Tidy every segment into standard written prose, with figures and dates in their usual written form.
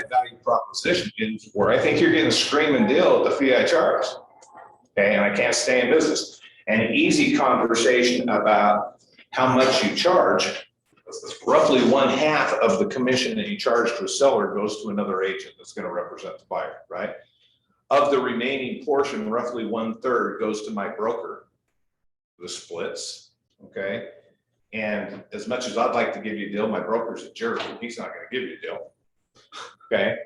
my value proposition is where I think you're getting a screaming deal at the fee I charge. Okay, and I can't stay in business. An easy conversation about how much you charge, roughly 1/2 of the commission that you charge to a seller goes to another agent that's going to represent the buyer, right? Of the remaining portion, roughly 1/3 goes to my broker, the splits, okay? And as much as I'd like to give you a deal, my broker's a jerk, and he's not going to give you a deal, okay?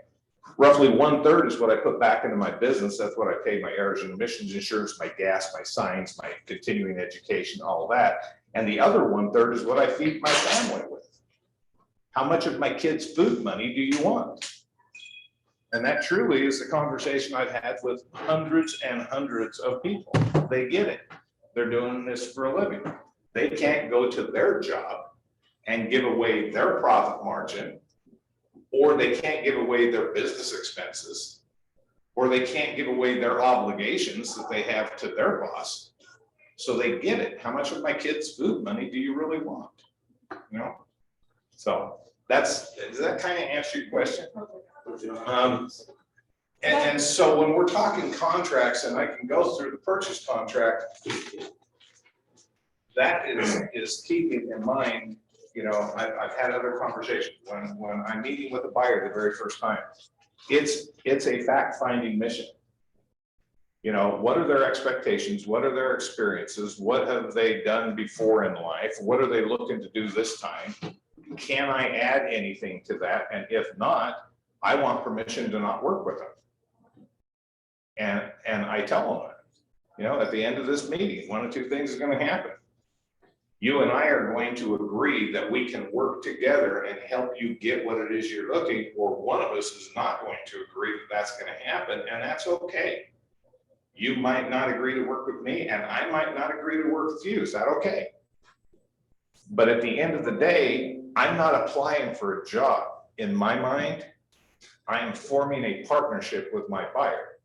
Roughly 1/3 is what I put back into my business. That's what I pay my errors and emissions insurance, my gas, my signs, my continuing education, all that. And the other 1/3 is what I feed my family with. How much of my kids' food money do you want? And that truly is the conversation I've had with hundreds and hundreds of people. They get it. They're doing this for a living. They can't go to their job and give away their profit margin, or they can't give away their business expenses, or they can't give away their obligations that they have to their boss. So they get it. How much of my kids' food money do you really want? You know? So does that kind of answer your question? And so when we're talking contracts, and I can go through the purchase contract, that is keeping in mind, you know, I've had other conversations when I'm meeting with a buyer the very first time. It's a fact-finding mission. You know, what are their expectations? What are their experiences? What have they done before in life? What are they looking to do this time? Can I add anything to that? And if not, I want permission to not work with them. And I tell them that, you know, at the end of this meeting, one of two things is going to happen. You and I are going to agree that we can work together and help you get what it is you're looking for. One of us is not going to agree that that's going to happen, and that's okay. You might not agree to work with me, and I might not agree to work with you. Is that okay? But at the end of the day, I'm not applying for a job. In my mind, I am forming a partnership with my buyer.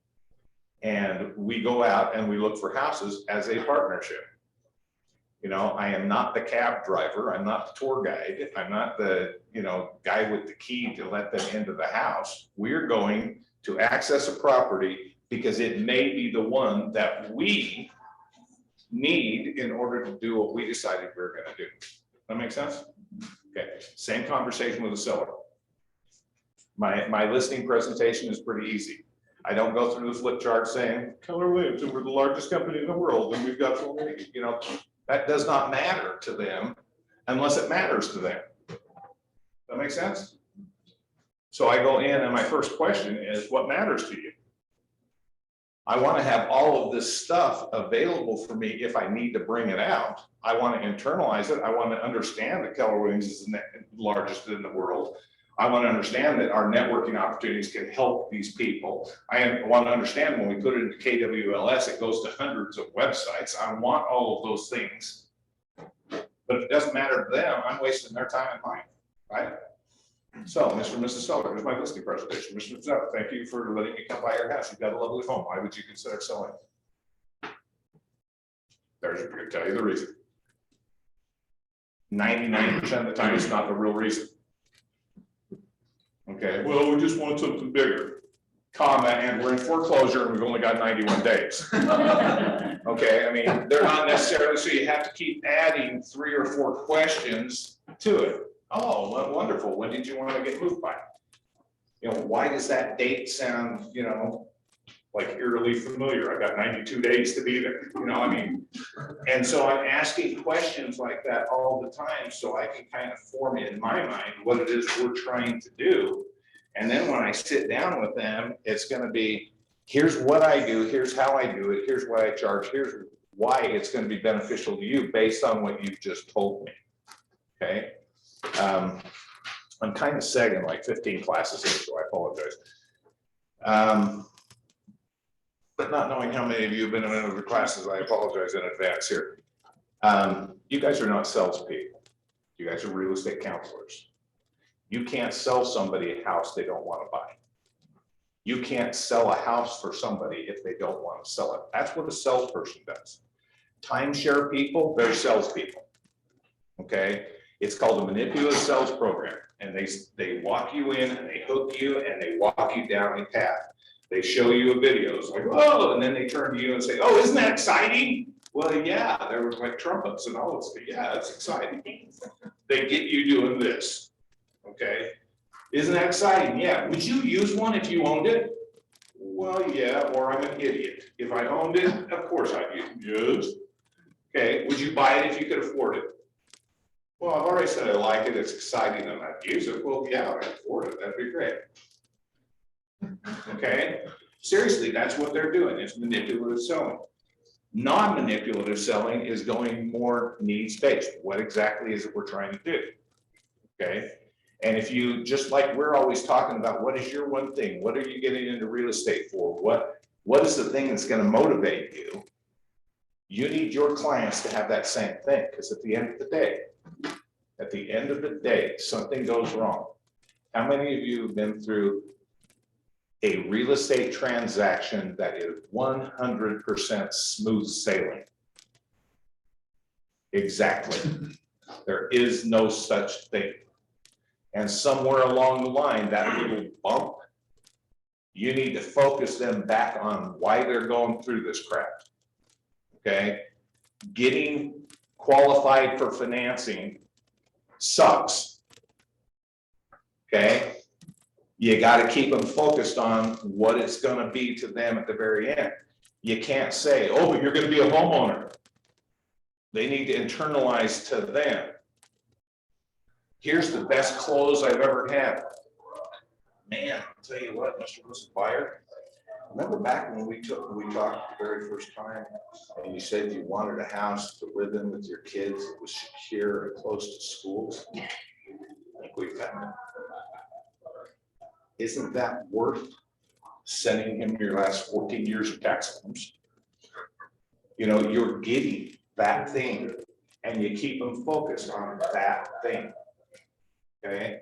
And we go out and we look for houses as a partnership. You know, I am not the cab driver. I'm not the tour guide. I'm not the, you know, guy with the key to let them into the house. We're going to access a property because it may be the one that we need in order to do what we decided we were going to do. That make sense? Okay. Same conversation with the seller. My listing presentation is pretty easy. I don't go through the flip chart saying Keller Williams and we're the largest company in the world and we've got so many, you know, that does not matter to them unless it matters to them. That makes sense? So I go in and my first question is, what matters to you? I want to have all of this stuff available for me if I need to bring it out. I want to internalize it. I want to understand that Keller Williams is the largest in the world. I want to understand that our networking opportunities can help these people. I want to understand when we put it into KWLS, it goes to hundreds of websites. I want all of those things. But if it doesn't matter to them, I'm wasting their time and mine, right? So, Mr. and Mrs. Seller, here's my listing presentation. Mr. Seller, thank you for letting me come by your house. You've got a lovely home. Why would you consider selling? There's going to tell you the reason. 99% of the time, it's not the real reason. Okay, well, we just want something bigger, comma, and we're in foreclosure and we've only got 91 days. Okay, I mean, they're not necessarily, so you have to keep adding 3 or 4 questions to it. Oh, well, wonderful. When did you want to get moved by? You know, why does that date sound, you know, like eerily familiar? I got 92 days to be there, you know, I mean, and so I'm asking questions like that all the time so I can kind of form in my mind what it is we're trying to do. And then when I sit down with them, it's going to be, here's what I do, here's how I do it, here's what I charge, here's why it's going to be beneficial to you based on what you've just told me. Okay. I'm kind of sagging like 15 classes in, so I apologize. But not knowing how many of you have been in other classes, I apologize in advance here. You guys are not salespeople. You guys are real estate counselors. You can't sell somebody a house they don't want to buy. You can't sell a house for somebody if they don't want to sell it. That's what a salesperson does. Timeshare people, they're salespeople. Okay. It's called a manipulative sales program, and they walk you in and they hook you and they walk you down a path. They show you a video, it's like, oh, and then they turn to you and say, oh, isn't that exciting? Well, yeah, there was like trumpets and all this, yeah, it's exciting. They get you doing this, okay? Isn't that exciting? Yeah, would you use one if you owned it? Well, yeah, or I'm an idiot. If I owned it, of course I'd use it. Okay, would you buy it if you could afford it? Well, I've already said I like it, it's exciting, and I'd use it. Well, yeah, I can afford it, that'd be great. Okay, seriously, that's what they're doing, it's manipulative selling. Non-manipulative selling is going more needs-based. What exactly is it we're trying to do? Okay, and if you, just like we're always talking about, what is your one thing? What are you getting into real estate for? What is the thing that's going to motivate you? You need your clients to have that same thing, because at the end of the day, something goes wrong. How many of you have been through a real estate transaction that is 100% smooth sailing? Exactly. There is no such thing. And somewhere along the line, that little bump, you need to focus them back on why they're going through this crap. Okay? Getting qualified for financing sucks. Okay? You got to keep them focused on what it's going to be to them at the very end. You can't say, oh, but you're going to be a homeowner. They need to internalize to them. Here's the best close I've ever had. Man, I'll tell you what, Mr. and Mrs. Buyer, remember back when we talked the very first time, and you said you wanted a house to live in with your kids that was secure and close to schools? I think we found it. Isn't that worth sending him your last 14 years of tax forms? You know, you're getting that thing, and you keep them focused on that thing. Okay?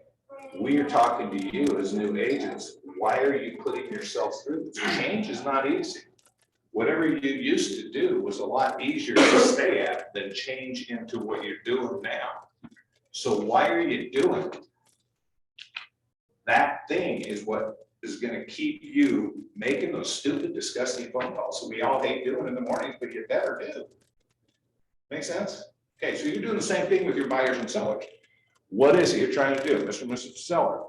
We are talking to you as new agents. Why are you putting yourself through this? Change is not easy. Whatever you used to do was a lot easier to stay at than change into what you're doing now. So why are you doing it? That thing is what is going to keep you making those stupid, disgusting phone calls that we all hate doing in the morning, but you better do. Make sense? Okay, so you're doing the same thing with your buyers and sellers. What is it you're trying to do, Mr. and Mrs. Seller?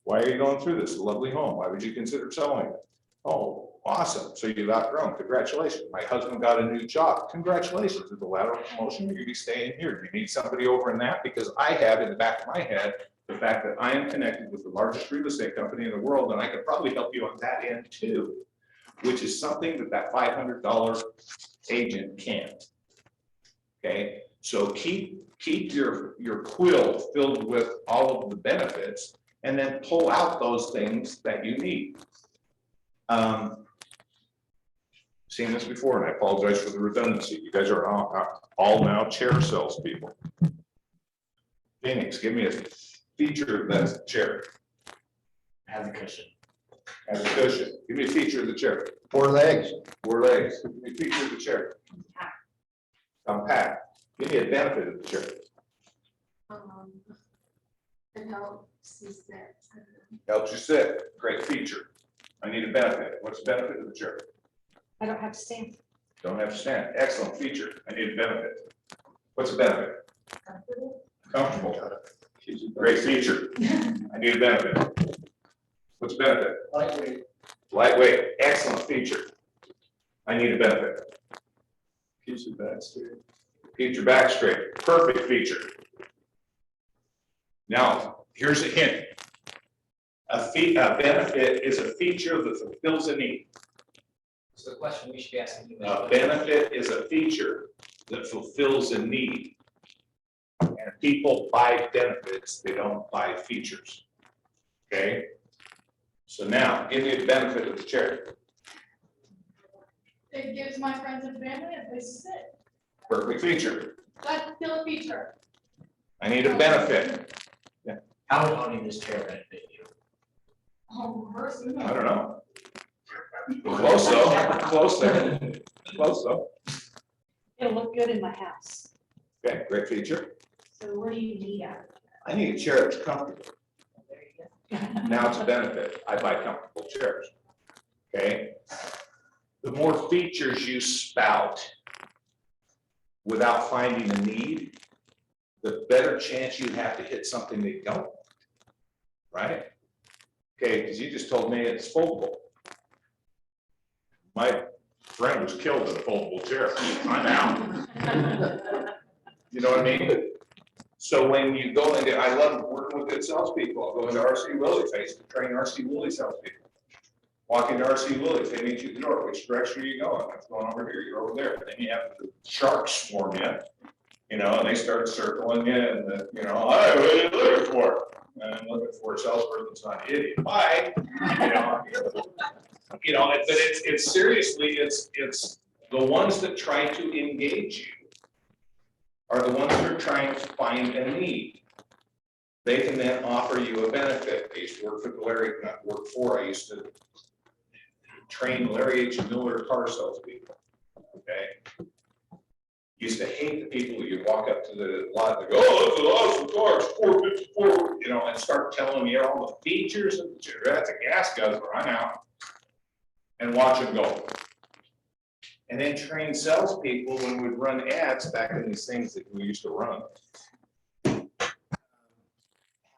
Why are you going through this lovely home? Why would you consider selling it? Oh, awesome. So you've outgrown. Congratulations. My husband got a new job. Congratulations. With the lateral promotion, you're going to be staying here. You need somebody over in that, because I have in the back of my head the fact that I am connected with the largest real estate company in the world, and I could probably help you on that end too, which is something that $500 agent can't. Okay, so keep your quill filled with all of the benefits, and then pull out those things that you need. Seen this before, and I apologize for the redundancy. You guys are all now chair salespeople. Phoenix, give me a feature of that chair. Has a cushion. Has a cushion. Give me a feature of the chair. 4 legs. 4 legs. Give me a feature of the chair. Compact. Give me a benefit of the chair. It helps you sit. Helps you sit. Great feature. I need a benefit. What's the benefit of the chair? I don't have to stand. Don't have to stand. Excellent feature. I need a benefit. What's the benefit? Comfortable. Great feature. I need a benefit. What's the benefit? Lightweight. Lightweight. Excellent feature. I need a benefit. Keeps your back straight. Keep your back straight. Perfect feature. Now, here's a hint. A benefit is a feature that fulfills a need. So the question we should be asking. A benefit is a feature that fulfills a need. And people buy benefits, they don't buy features. Okay? So now, give me a benefit of the chair. It gives my friends and family a place to sit. Perfect feature. That's still a feature. I need a benefit. How would owning this chair benefit you? Oh, person. I don't know. Close though. Close there. Close though. It'll look good in my house. Okay, great feature. So what do you need out of it? I need a chair that's comfortable. There you go. Now it's a benefit. I buy comfortable chairs. Okay? The more features you spout without finding a need, the better chance you have to hit something they don't. Right? Okay, because you just told me it's foldable. My friend was killed in a foldable chair. I'm out. You know what I mean? So when you go into, I love working with good salespeople. I'll go into RC Willie's. I used to train RC Willie salespeople. Walk into RC Willie's, they meet you at the door. Which direction are you going? What's going over here? You're over there. Then you have the sharks swarm you know, and they start circling you and, you know, hey, what are you looking for? And I'm looking for a salesperson that's not an idiot. Bye. You know, but it's seriously, it's the ones that try to engage you are the ones that are trying to find a need. They can then offer you a benefit. I used to work for Larry, not work for, I used to train Larry H. Miller car salespeople, okay? Used to hate the people who you walk up to the lot and go, oh, that's an awesome car, it's 454, you know, and start telling me all the features of the chair. That's a gas guzzler, I'm out. And watch them go. And then train salespeople when we'd run ads back in these things that we used to run.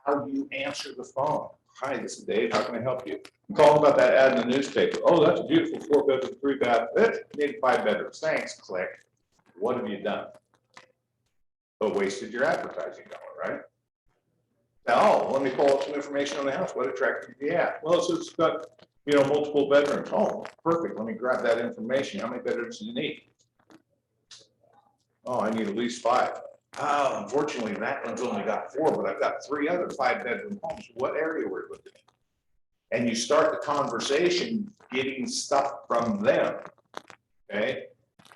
How you answer the phone. Hi, this is Dave. How can I help you? Call about that ad in the newspaper. Oh, that's a beautiful 4-bedroom, 3-bath. Need 5 bedrooms. Thanks. Click. What have you done? But wasted your advertising dollar, right? Now, let me pull up some information on the house. What attracted you to the ad? Well, it's got, you know, multiple bedrooms. Oh, perfect. Let me grab that information. How many bedrooms do you need? Oh, I need at least 5. Oh, unfortunately, that one's only got 4, but I've got 3 other 5-bedroom homes. What area we're looking at? And you start the conversation getting stuff from them. Okay?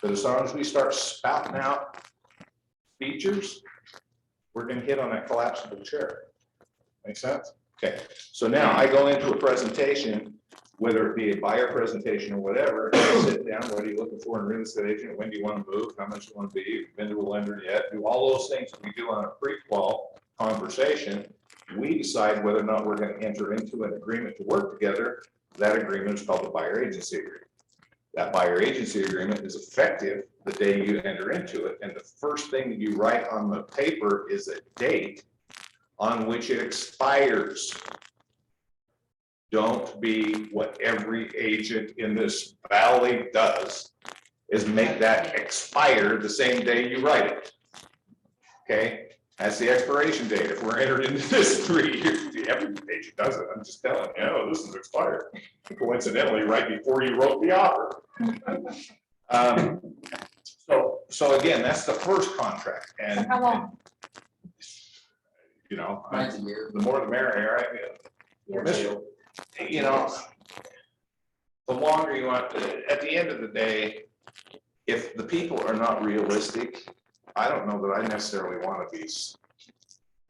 But as long as we start spouting out features, we're going to hit on that collapsible chair. Make sense? Okay. So now I go into a presentation, whether it be a buyer presentation or whatever, I sit down, what are you looking for in a real estate agent? When do you want to move? How much you want to be? Been to a lender yet? Do all those things that we do on a pre-qual conversation. We decide whether or not we're going to enter into an agreement to work together. That agreement is called the buyer agency agreement. That buyer agency agreement is effective the day you enter into it. And the first thing that you write on the paper is a date on which it expires. Don't be what every agent in this valley does, is make that expire the same day you write it. Okay, that's the expiration date. If we're entered into this 3 years, every agent does it. I'm just telling you, oh, this is expired. Coincidentally, right before you wrote the offer. So again, that's the first contract. And So how long? you know, Mine's a year. the more the merrier, right? Years? You know, the longer you want, at the end of the day, if the people are not realistic, I don't know that I necessarily want to be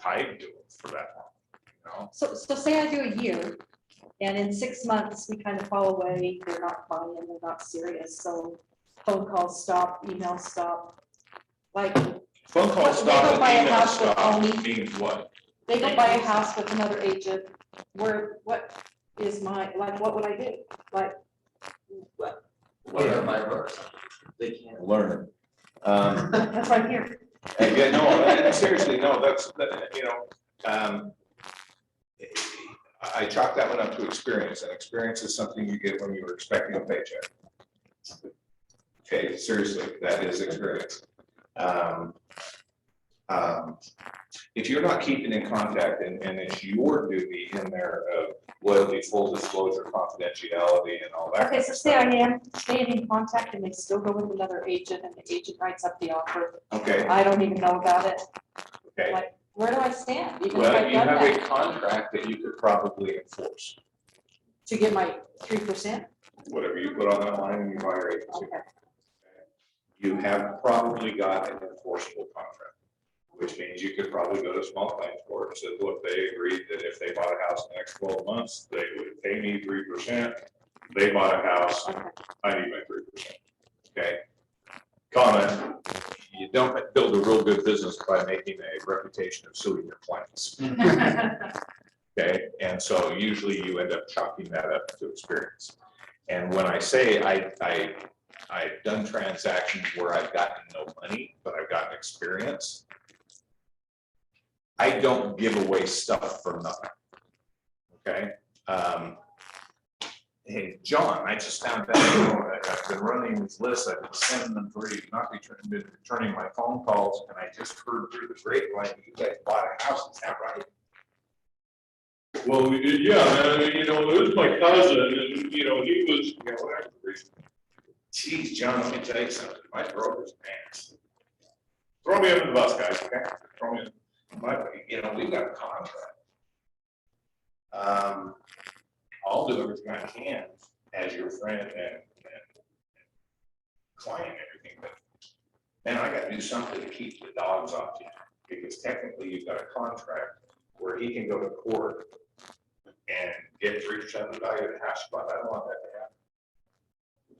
tied to it for that long, you know? So say I do a year, and in 6 months, we kind of fall away, they're not buying, they're not serious, so phone calls stop, emails stop. Like, Phone call They stop go and buy a email house with stop only- means what? they go buy a house with another agent, what is my, like, what would I do? Like, what, What are my words? They can't. Learn. that's right here. Yeah, no, seriously, no, you know, I chalk that one up to experience, and experience is something you get when you're expecting a paycheck. Okay, seriously, that is experience. If you're not keeping in contact, and it's your duty in there of loyalty, full disclosure, confidentiality, and all that. Okay, so say I am staying in contact and they still go with another agent and the agent writes up the offer. Okay, I don't even know about it. okay. Like, where do I stand? Even if Well, I've you done have a that contract that you could probably enforce, to get my 3%? whatever you put on that line in your buyer agency. Okay. You have probably got an enforceable contract, which means you could probably go to small claims court and say, look, they agreed that if they bought a house in the next 12 months, they would pay me 3%. They bought a house, Okay. I need my 3%. Okay. Comment, you don't build a real good business by making a reputation of suing your clients. Okay, and so usually you end up chalking that up to experience. And when I say I've done transactions where I've gotten no money, but I've gotten experience, I don't give away stuff for nothing. Okay. Hey, John, I just found out, you know, I've been running these lists, I've been sending them for you, been returning my phone calls, and I just heard through the grapevine, you guys bought a house, is that right? Well, we did, yeah, man, you know, it was my cousin, and, you know, he was, You know, whatever the reason. Geez, John, let me tell you something, my broker's pants. Throw me under the bus, guys, okay? Throw me in. You know, we've got a contract. I'll do everything I can as your friend and client and everything, but then I gotta do something to keep the dogs off you. Because technically you've got a contract where he can go to court and get 3% of the value of the house, but I don't want that to happen.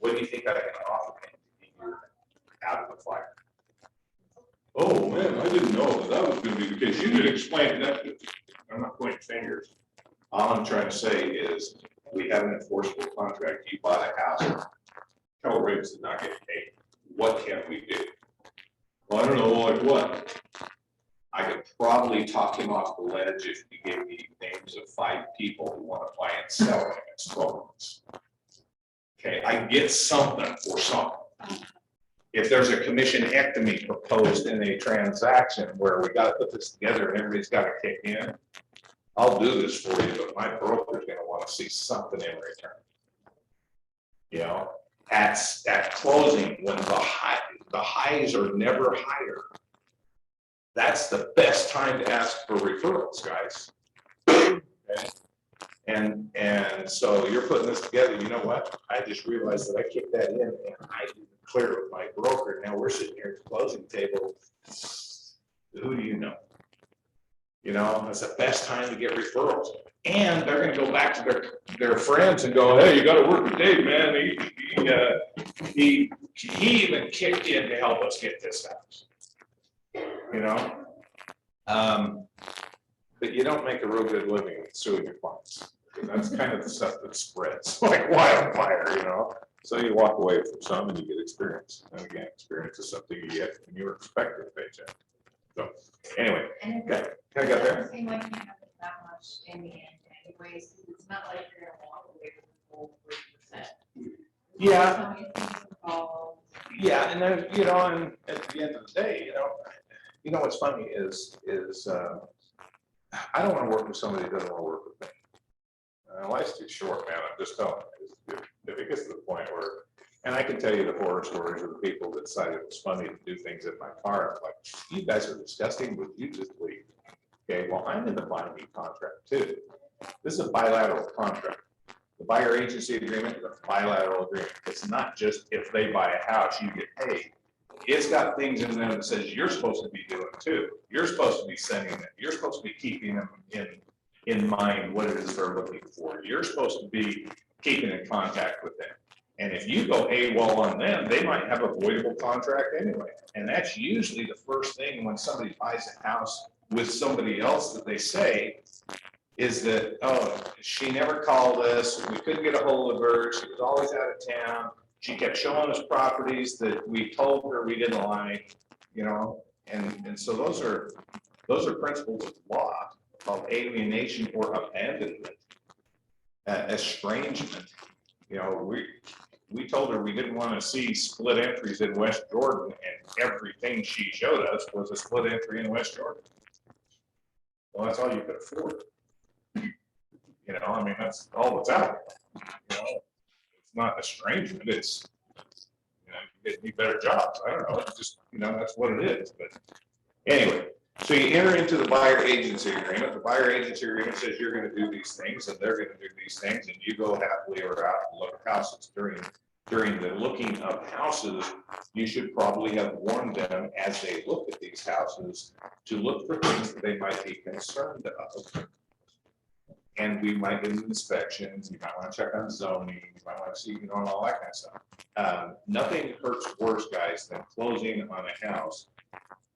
What do you think I can offer him to keep you out of the fire? oh, man, I didn't know that was gonna be the case. You could explain that. I'm not pointing fingers. All I'm trying to say is, we have an enforceable contract. You bought a house. Keller Williams did not get paid. What can we do? Well, I don't know, like what? I could probably talk him off the ledge if he gave me names of 5 people who want to buy and sell in the next 12 months. Okay, I get something for something. If there's a commissionectomy proposed in a transaction where we gotta put this together and everybody's gotta kick in, I'll do this for you, but my broker's gonna wanna see something in return. You know, at closing, when the highs are never higher, that's the best time to ask for referrals, guys. Okay? And so you're putting this together, you know what? I just realized that I kicked that in and I didn't clear it with my broker. Now we're sitting here at the closing table. Who do you know? You know, it's the best time to get referrals. And they're gonna go back to their friends and go, hey, you gotta work with Dave, man. He even kicked in to help us get this house. You know? But you don't make a real good living suing your clients. That's kind of the stuff that spreads like wildfire, you know? So you walk away from some and you get experience. And again, experience is something you get when you're expecting a paycheck. So anyway, And okay, it can I get there? doesn't seem like you have that much in the end anyways, 'cause it's not like you're gonna walk away with the full 3%. Yeah. Involved. Yeah, and then, you know, and at the end of the day, you know what's funny is I don't want to work with somebody who doesn't want to work with me. Life's too short, man. I'm just telling you. If it gets to the point where, and I can tell you the horror stories of the people that decided it was funny to do things at my car. I'm like, you guys are disgusting. Would you just leave? Okay, well, I'm in the binding contract too. This is a bilateral contract. The buyer agency agreement is a bilateral agreement. It's not just if they buy a house, you get paid. It's got things in there that says you're supposed to be doing too. You're supposed to be sending them. You're supposed to be keeping them in mind what it is they're looking for. You're supposed to be keeping in contact with them. And if you go AWOL on them, they might have a voidable contract anyway. And that's usually the first thing when somebody buys a house with somebody else that they say is that, oh, she never called us, we couldn't get a hold of her, she was always out of town, she kept showing us properties that we told her we didn't like, you know, and so those are principles of law called alienation or abandonment, estrangement. You know, we told her we didn't want to see split entries in West Jordan, and everything she showed us was a split entry in West Jordan. Well, that's all you could afford. You know, I mean, that's all that's out there. You know, it's not estrangement, it's, you know, you need better jobs. I don't know, it's just, you know, that's what it is. But anyway, so you enter into the buyer agency agreement. The buyer agency agreement says you're going to do these things and they're going to do these things, and you go happily or out and look at houses. During the looking of houses, you should probably have warned them as they look at these houses to look for things that they might be concerned of. And we might get inspections, you might want to check on zoning, you might want to see, you know, and all that kind of stuff. Nothing hurts worse, guys, than closing on a house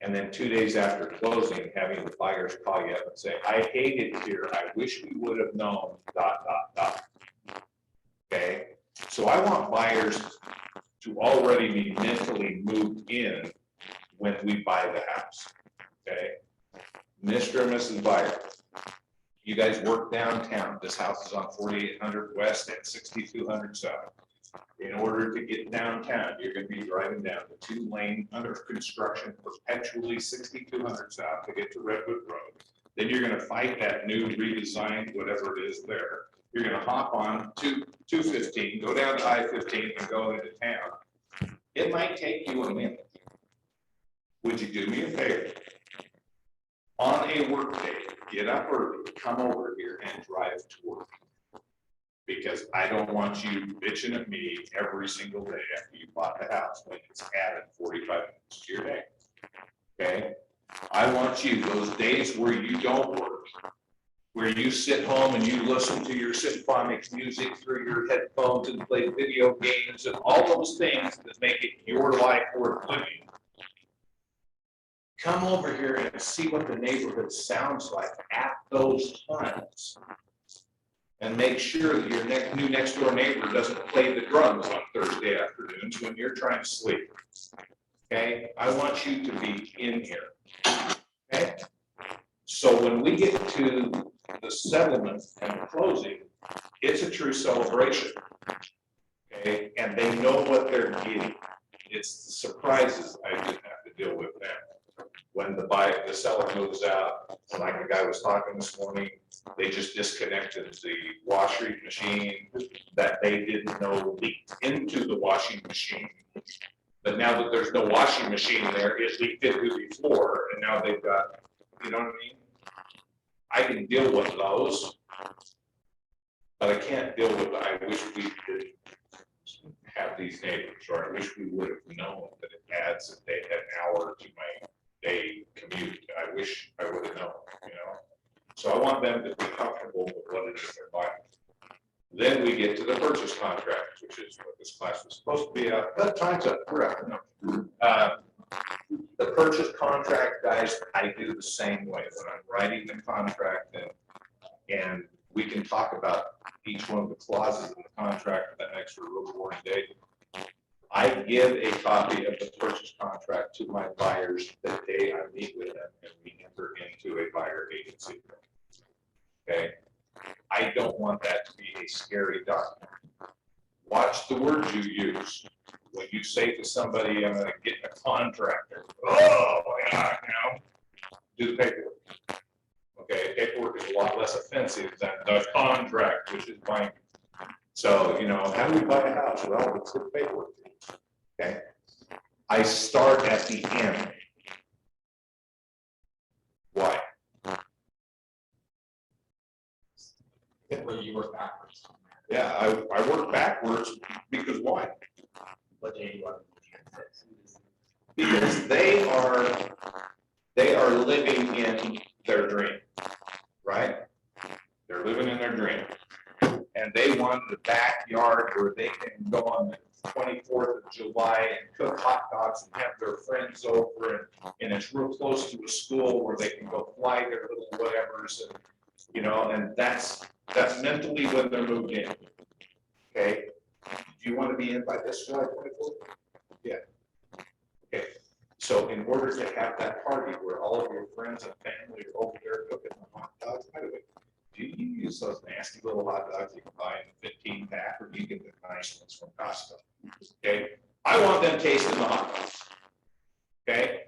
And then 2 days after closing, having the buyers call you up and say, I hate it here, I wish we would have known, ... Okay, so I want buyers to already be mentally moved in when we buy the house, okay? Mr. and Mrs. Buyer, you guys work downtown. This house is on 4800 West and 6200 South. In order to get downtown, you're gonna be driving down the 2-lane under construction perpetually 6200 South to get to Redwood Road. Then you're gonna fight that new redesigned, whatever it is there. You're gonna hop on 215, go down to I-15 and go into town. It might take you a minute. Would you do me a favor? On a work day, get up early, come over here and drive to work. Because I don't want you bitching at me every single day after you bought the house when it's added 45 minutes to your day. Okay? I want you, those days where you don't work, where you sit home and you listen to your symphonic music through your headphones and play video games and all those things that make it your life worth living. Come over here and see what the neighborhood sounds like at those times. And make sure that your new next door neighbor doesn't play the drums on Thursday afternoons when you're trying to sleep. Okay, I want you to be in here. Okay, so when we get to the settlement and the closing, it's a true celebration. Okay, and they know what they're getting. It's the surprises I didn't have to deal with them. When the seller moves out, like the guy was talking this morning, they just disconnected the washing machine that they didn't know leaked into the washing machine. But now that there's no washing machine there, it leaked into the floor, and now they've got, you know what I mean? I can deal with those, but I can't deal with, I wish we could have these neighbors, or I wish we would have known that it adds an hour to my day commute. I wish I would have known, you know? So I want them to be comfortable with what it is they're buying. Then we get to the purchase contract, which is what this class was supposed to be about. But time's up, we're out. No. The purchase contract, guys, I do the same way when I'm writing the contract, and we can talk about each one of the clauses in the contract that makes for a real boring day. I give a copy of the purchase contract to my buyers the day I meet with them and we enter into a buyer agency. Okay, I don't want that to be a scary document. Watch the words you use. When you say to somebody, I'm gonna get a contractor, oh, yeah, you know, do the paperwork. Okay, paperwork is a lot less offensive than the contract, which is binding. So, you know, how do we buy a house? Well, it's the paperwork. Okay, I start at the end. Why? Well, you work backwards. Yeah, I work backwards because why? What day you want? Because they are living in their dream, right? They're living in their dream. And they want the backyard where they can go on the 24th of July and cook hot dogs and have their friends over, and it's real close to a school where they can go fly their little whatevers, and you know, and that's mentally when they're moved in. Okay, do you want to be in by this July 24th? Yeah. Okay, so in order to have that party where all of your friends and family are over there cooking hot dogs, by the way, do you use those nasty little hot dogs you can buy in the 15 pack, or do you get the nice ones from Costco? Okay, I want them tasting the hot dogs. Okay,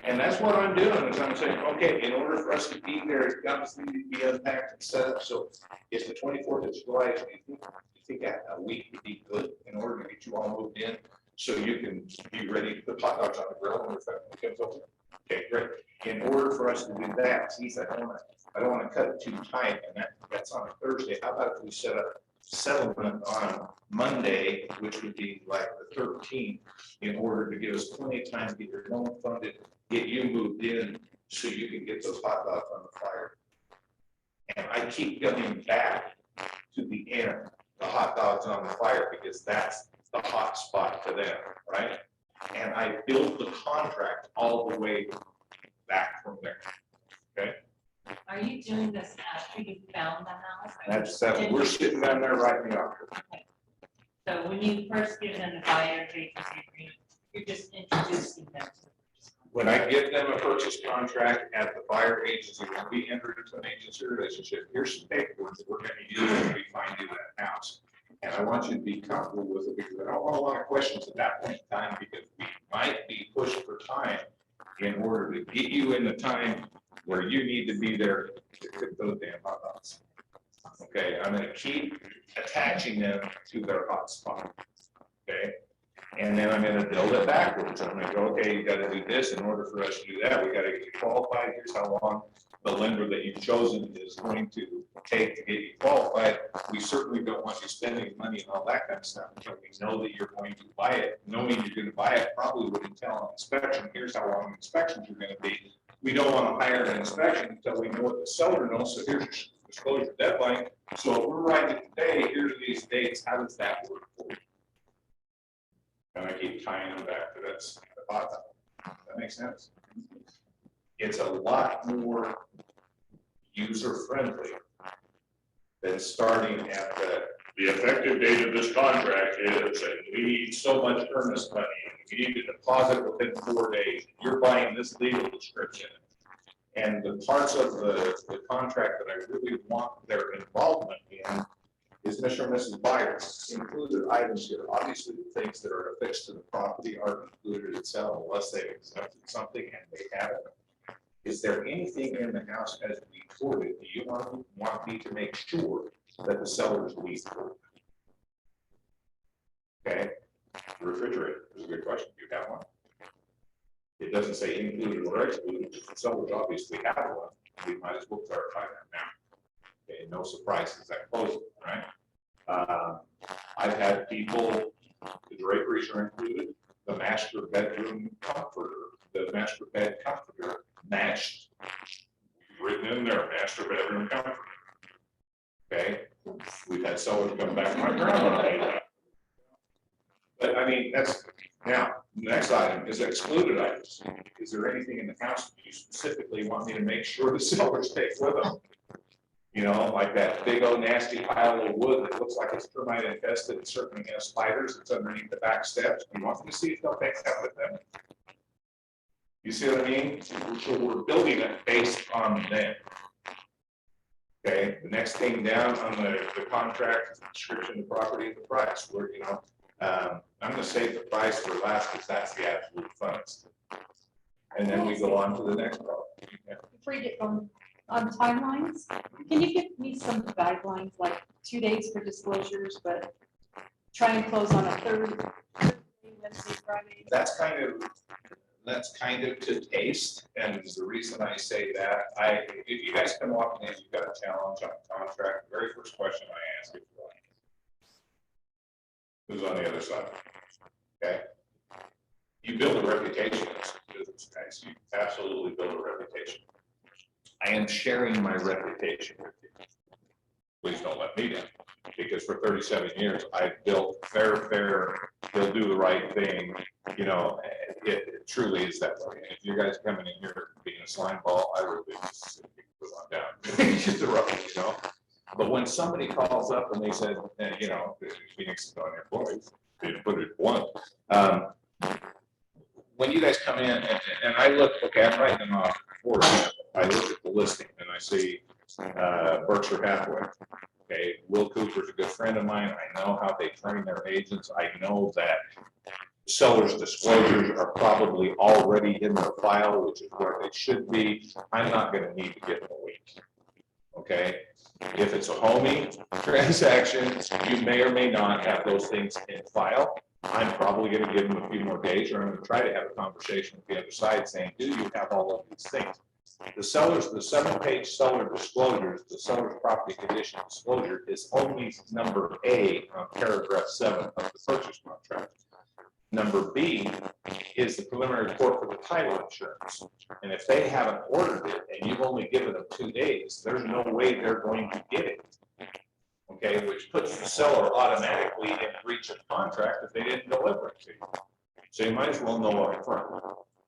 and that's what I'm doing is I'm saying, okay, in order for us to be there, it's obviously to be unpacked and set up. So it's the 24th of July. You think that a week would be good in order to get you all moved in, so you can be ready to put hot dogs on the grill when your family comes over? Okay, great. In order for us to do that, geez, I don't want to cut it too tight, and that's on a Thursday. How about if we set up settlement on Monday, which would be like the 13th, in order to give us plenty of time to get your loan funded, get you moved in, so you can get those hot dogs on the fire. And I keep coming back to the end, the hot dogs on the fire, because that's the hot spot to them, right? And I built the contract all the way back from there. Are you doing this after you found the house? We're sitting down there writing the offer. So when you first give them the buyer agency agreement, you're just introducing them to the purchase contract. When I give them a purchase contract at the buyer agency, when we enter into an agency relationship, here's some paperwork that we're gonna use when we find you that house. And I want you to be comfortable with it, because I don't want a lot of questions at that point in time, because we might be pushed for time in order to get you in the time where you need to be there to cook those damn hot dogs. Okay, I'm gonna keep attaching them to their hotspot. Okay? And then I'm gonna build it backwards. I'm gonna go, okay, you gotta do this. In order for us to do that, we gotta get you qualified. Here's how long the lender that you've chosen is going to take to get you qualified. We certainly don't want you spending money and all that kind of stuff until we know that you're going to buy it. Knowing you're gonna buy it probably would entail an inspection. Here's how long inspections are gonna be. We don't wanna hire an inspection until we know what the seller knows. So here's your disclosure deadline. So if we're writing today, here's these dates. How does that work for you? And I keep tying them back to this. That makes sense. It's a lot more user-friendly than starting at the effective date of this contract is, and we need so much earnest money, and we need a deposit within 4 days. You're buying this legal description. And the parts of the contract that I really want their involvement in is Mr. and Mrs. Byers included items here. Obviously, the things that are affixed to the property are included itself unless they've accepted something and they haven't. Is there anything in the house as recorded? Do you want me to make sure that the sellers lease it? Okay, refrigerator is a good question. Do you have one? It doesn't say included or excluded. The sellers obviously have one. We might as well clarify that now. Okay, no surprises at closing, right? I've had people, the draperies are included, the master bedroom comforter, the master bed comforter matched, written in there, master bedroom comforter. Okay, we've had sellers come back, my grandma made that. But I mean, that's, now, the next item is excluded items. Is there anything in the house that you specifically want me to make sure the sellers take with them? You know, like that big old nasty pile of wood that looks like it's termite infested and certainly has spiders that's underneath the back steps. You want me to see if they'll take that with them? You see what I mean? So we're building it based on them. Okay, the next thing down on the contract description of property is the price. Where, you know, I'm gonna save the price for last because that's the absolute funnest. And then we go on to the next problem. Before you get going, on timelines, can you give me some guidelines, like 2 days for disclosures, but try and close on a Thursday, Wednesday, Friday? That's kind of to taste, and the reason I say that, if you guys come up and you've got a challenge on a contract, the very first question I ask is why? Who's on the other side? Okay? You build a reputation in this business, guys. You absolutely build a reputation. I am sharing my reputation with you. Please don't let me down, because for 37 years, I've built fair, they'll do the right thing. You know, it truly is that way. And if you guys coming in here being a slime ball, I would just put on down. Just the rough, you know. But when somebody calls up and they said, you know, Phoenix is on their boys, they put it blunt. When you guys come in and I look, okay, I'm writing them off. For example, I look at the listing and I see Berkshire Hathaway. Okay, Will Cooper's a good friend of mine. I know how they train their agents. I know that sellers' disclosures are probably already in their file, which is where they should be. I'm not going to need to give them a week. Okay, if it's a homey transaction, you may or may not have those things in file. I'm probably going to give them a few more days, or I'm going to try to have a conversation with the other side saying, do you have all of these things? The seller's, the 7-page seller disclosures, the seller's property condition disclosure is only number A on paragraph 7 of the purchase contract. Number B is the preliminary report for the title insurance. And if they haven't ordered it and you've only given them 2 days, there's no way they're going to get it. Okay, which puts the seller automatically in breach of contract if they didn't deliver it to you. So you might as well know up front.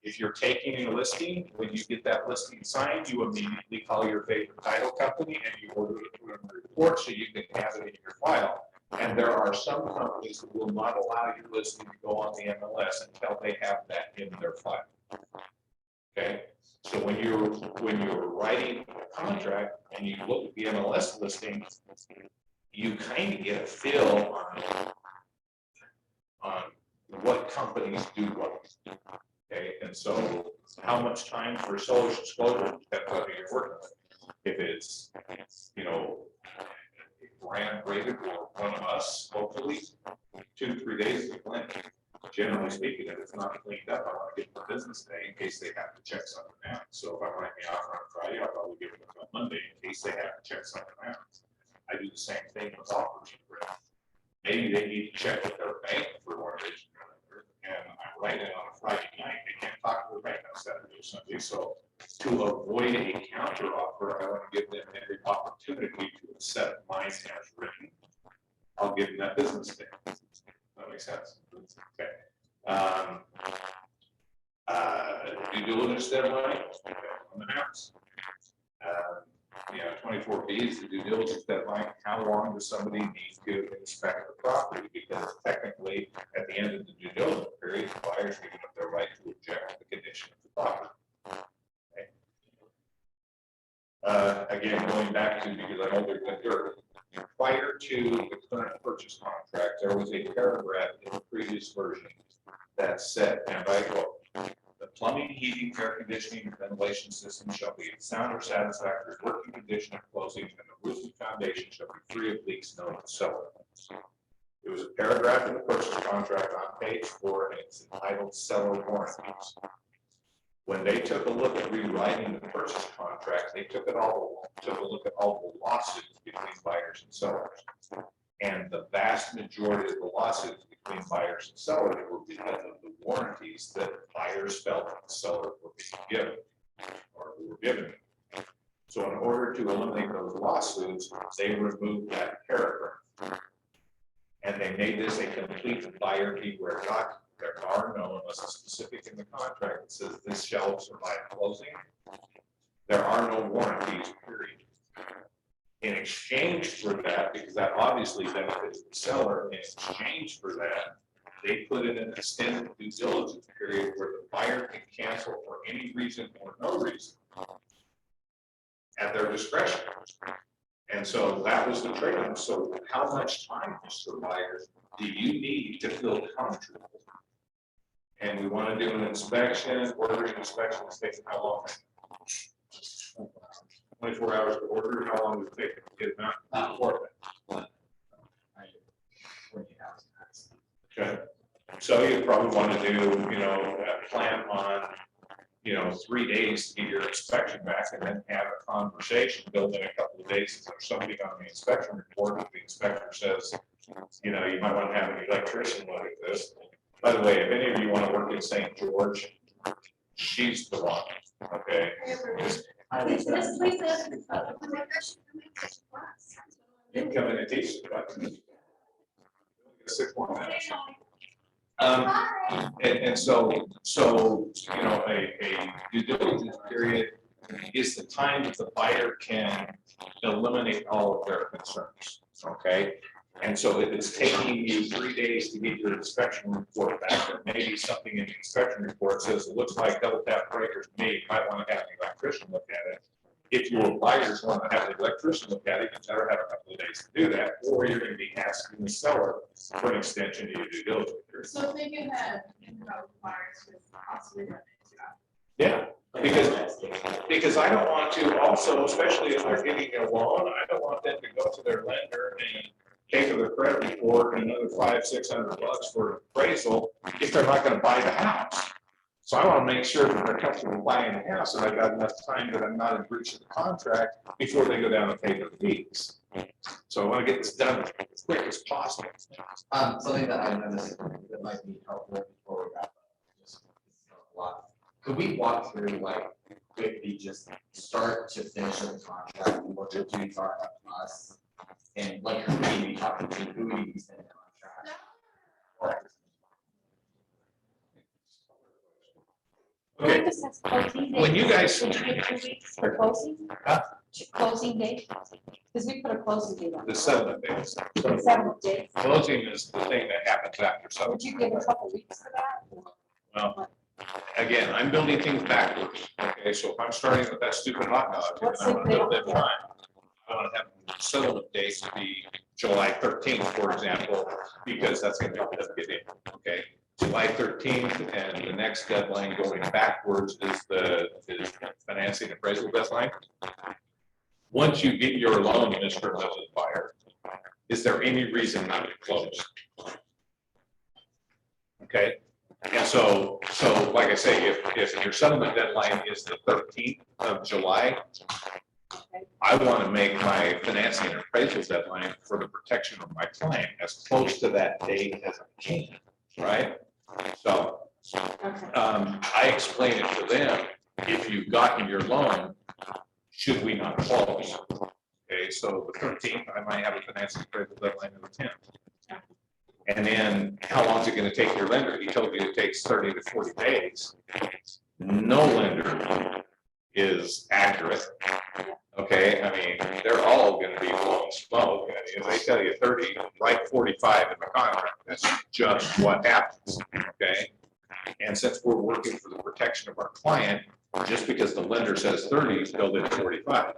If you're taking a listing, when you get that listing signed, you immediately call your favorite title company and you order it through a report so you can have it in your file. And there are some companies that will not allow your listing to go on the MLS until they have that in their file. Okay, so when you're writing a contract and you look at the MLS listing, you kind of get a feel on what companies do what. Okay, and so how much time for sole disclosure depends on who you're working with. If it's, you know, brand rated or one of us, hopefully 2-3 days is plenty. Generally speaking, if it's not cleaned up, I want to give them a business day in case they have to check something out. So if I write me off on Friday, I'll probably give them on Monday in case they have to check something out. I do the same thing with offers. Maybe they need to check with their bank for one reason or another, and I write it on a Friday night. They can't talk to their bank on Saturday or Sunday. So to avoid a counter offer, I want to give them every opportunity to accept mine as written. I'll give them that business day. That makes sense. Okay. Due diligence deadline on the house. 24B is the due diligence deadline. How long does somebody need to inspect the property? Because technically, at the end of the due diligence period, the buyer's giving up their right to object to the condition of the property. Okay. Again, going back to, because I know there's been dirt, prior to the current purchase contract, there was a paragraph in the previous version that said, and I quote, the plumbing, heating, air conditioning, and ventilation system shall be in sound or satisfactory working condition at closing, and the roofing foundation shall be free of leaks known to cellar. It was a paragraph in the purchase contract on page 4, and it's entitled Seller Warranties. When they took a look at rewriting the purchase contract, they took a look at all the lawsuits between buyers and sellers. And the vast majority of the lawsuits between buyers and sellers were because of the warranties that buyers felt that the sellers were being given or were given. So in order to eliminate those lawsuits, they removed that paragraph. And they made this a complete buyer beware document. There are no, unless it's specific in the contract that says this shall survive closing, there are no warranties, period. In exchange for that, because that obviously benefits the seller, in exchange for that, they put in an extended due diligence period where the buyer can cancel for any reason or no reason at their discretion. And so that was the trade-off. So how much time, Mr. Buyer, do you need to feel comfortable? And we want to do an inspection, ordering inspection is taking how long? 24 hours to order, how long does it take to get it out? Okay, so you probably want to do, plan on, 3 days to get your inspection back and then have a conversation, build in a couple of days. If there's something on the inspection report, if the inspector says, you might want to have an electrician look at this. By the way, if any of you want to work in St. George, she's the one, okay? You can come in and teach. 6 more minutes. And so, a due diligence period is the time that the buyer can eliminate all of their concerns, okay? And so if it's taking you 3 days to get your inspection report back, or maybe something in the inspection report says it looks like double tap breakers to me, you might want to have an electrician look at it. If your buyers want to have the electrician look at it, you better have a couple of days to do that, or you're going to be asking the seller for an extension to your due diligence period. So thinking that, buyers could possibly run into that. Yeah, because I don't want to also, especially if they're getting a loan, I don't want them to go to their lender and pay for their credit report and another $500-600 for an appraisal if they're not going to buy the house. So I want to make sure that they're comfortable buying the house and I've got enough time that I'm not in breach of the contract before they go down and pay their fees. So I want to get this done as quick as possible. Something that I noticed that might be helpful before we wrap up. Just a lot. Could we walk through quickly just start to finish of the contract and what your duties are up to us? And who would you be talking to, who would you be sending the contract? Okay, This has 14 days. when you guys, Would you give 2 weeks for closing? Huh? Closing date? Because we put a closing date on the it. 7th days, 7th day. closing is the thing that happens after 7. Would you give a couple weeks for that? Well, again, I'm building things backwards, okay, so if I'm starting with that stupid hot dog, and What's I the want to build date? that time, I want to have the settlement dates to be July 13th, for example, because that's gonna help us get in, okay? July 13th, and the next deadline going backwards is is financing appraisal deadline. Once you get your loan, Mr. and Mrs. Buyer, is there any reason not to close? Okay, and so like I say, if your settlement deadline is the 13th of July, I want to make my financing and appraisal deadline for the protection of my client as close to that date as I can, right? So, Okay. I explain it to them, if you've gotten your loan, should we not close? Okay, so the 13th, I might have a financing appraisal deadline of the 10th. And then how long is it gonna take your lender? He told you it takes 30 to 40 days. No lender is accurate. Okay, I mean, they're all gonna be blowing smoke. I mean, if they tell you 30, write 45 in the contract. That's just what happens, okay? And since we're working for the protection of our client, just because the lender says 30, build in 45.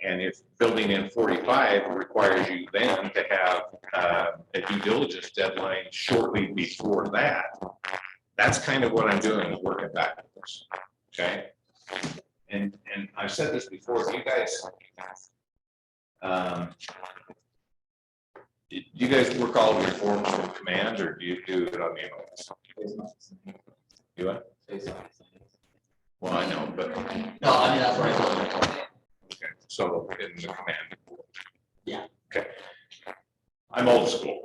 And if building in 45 requires you then to have a due diligence deadline shortly before that, that's kind of what I'm doing, is working backwards, okay? And I've said this before, you guys, do you guys work all of your forms from command, or do you do it on the emails? Do what? Well, I know, but, No, I mean, that's what I told you. okay, so in the command. Yeah. Okay. I'm old school.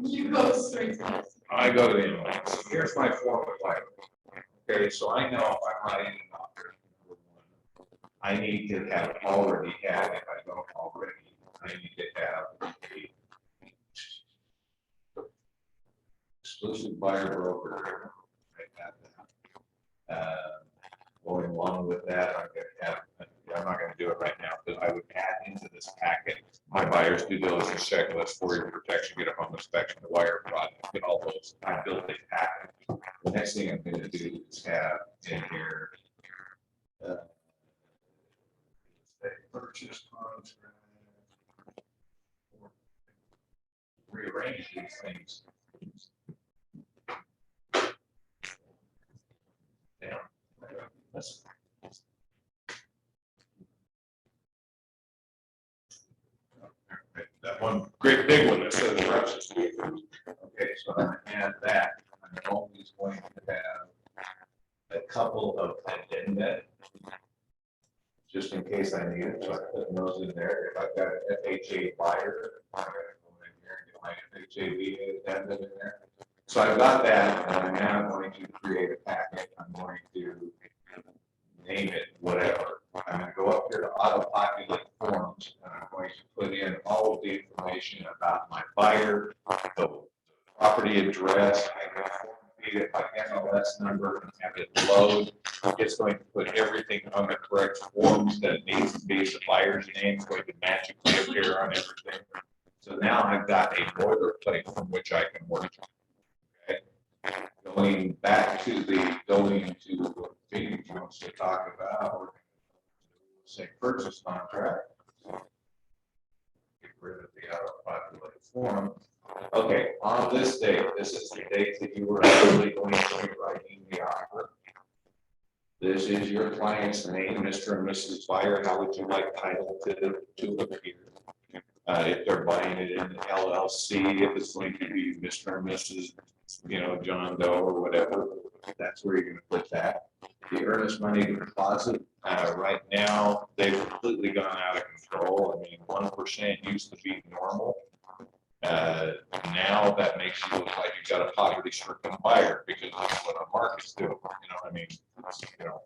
You go straight to this. I go to the inbox. Here's my form of life. Okay, so I know if I'm writing an offer, I need to have already had, if I don't already, I need to have a exclusive buyer broker. Going along with that, I'm not gonna do it right now, but I would add into this packet, my buyer's due diligence checklist for your protection, get a home inspection, the wire project, get all those, I built a packet. The next thing I'm gonna do is have in here, a purchase contract. Rearrange these things. Down. That's- That one great big one that says Russia's. Okay, so I'm gonna add that. I'm always going to have a couple of addenda, just in case I need it, so I put those in there. If I've got an FHA buyer, I'm gonna go in here and get my FHA addenda in there. So I've got that, and I'm now going to create a packet. I'm going to name it whatever. I'm gonna go up here to auto-populate forms, and I'm going to put in all of the information about my buyer, the property address, if I MLS number, and have it load. It's going to put everything on the correct forms that it needs to be. The buyer's name is going to magically appear on everything. So now I've got a boilerplate from which I can work. Okay. Going back to what Phoenix wants to talk about, or say purchase contract. Get rid of the auto-populated form. Okay, on this date, this is the date that you were actually going to be writing the offer. This is your client's name, Mr. and Mrs. Buyer. How would you like title to appear? If they're buying it in an LLC, if it's going to be Mr. and Mrs., John Doe or whatever, that's where you're gonna put that. The earnest money deposit, right now, they've completely gone out of control. I mean, 1% used to be normal. Now that makes you look like you've got a poverty-stricken buyer, because that's what our market's doing. I mean,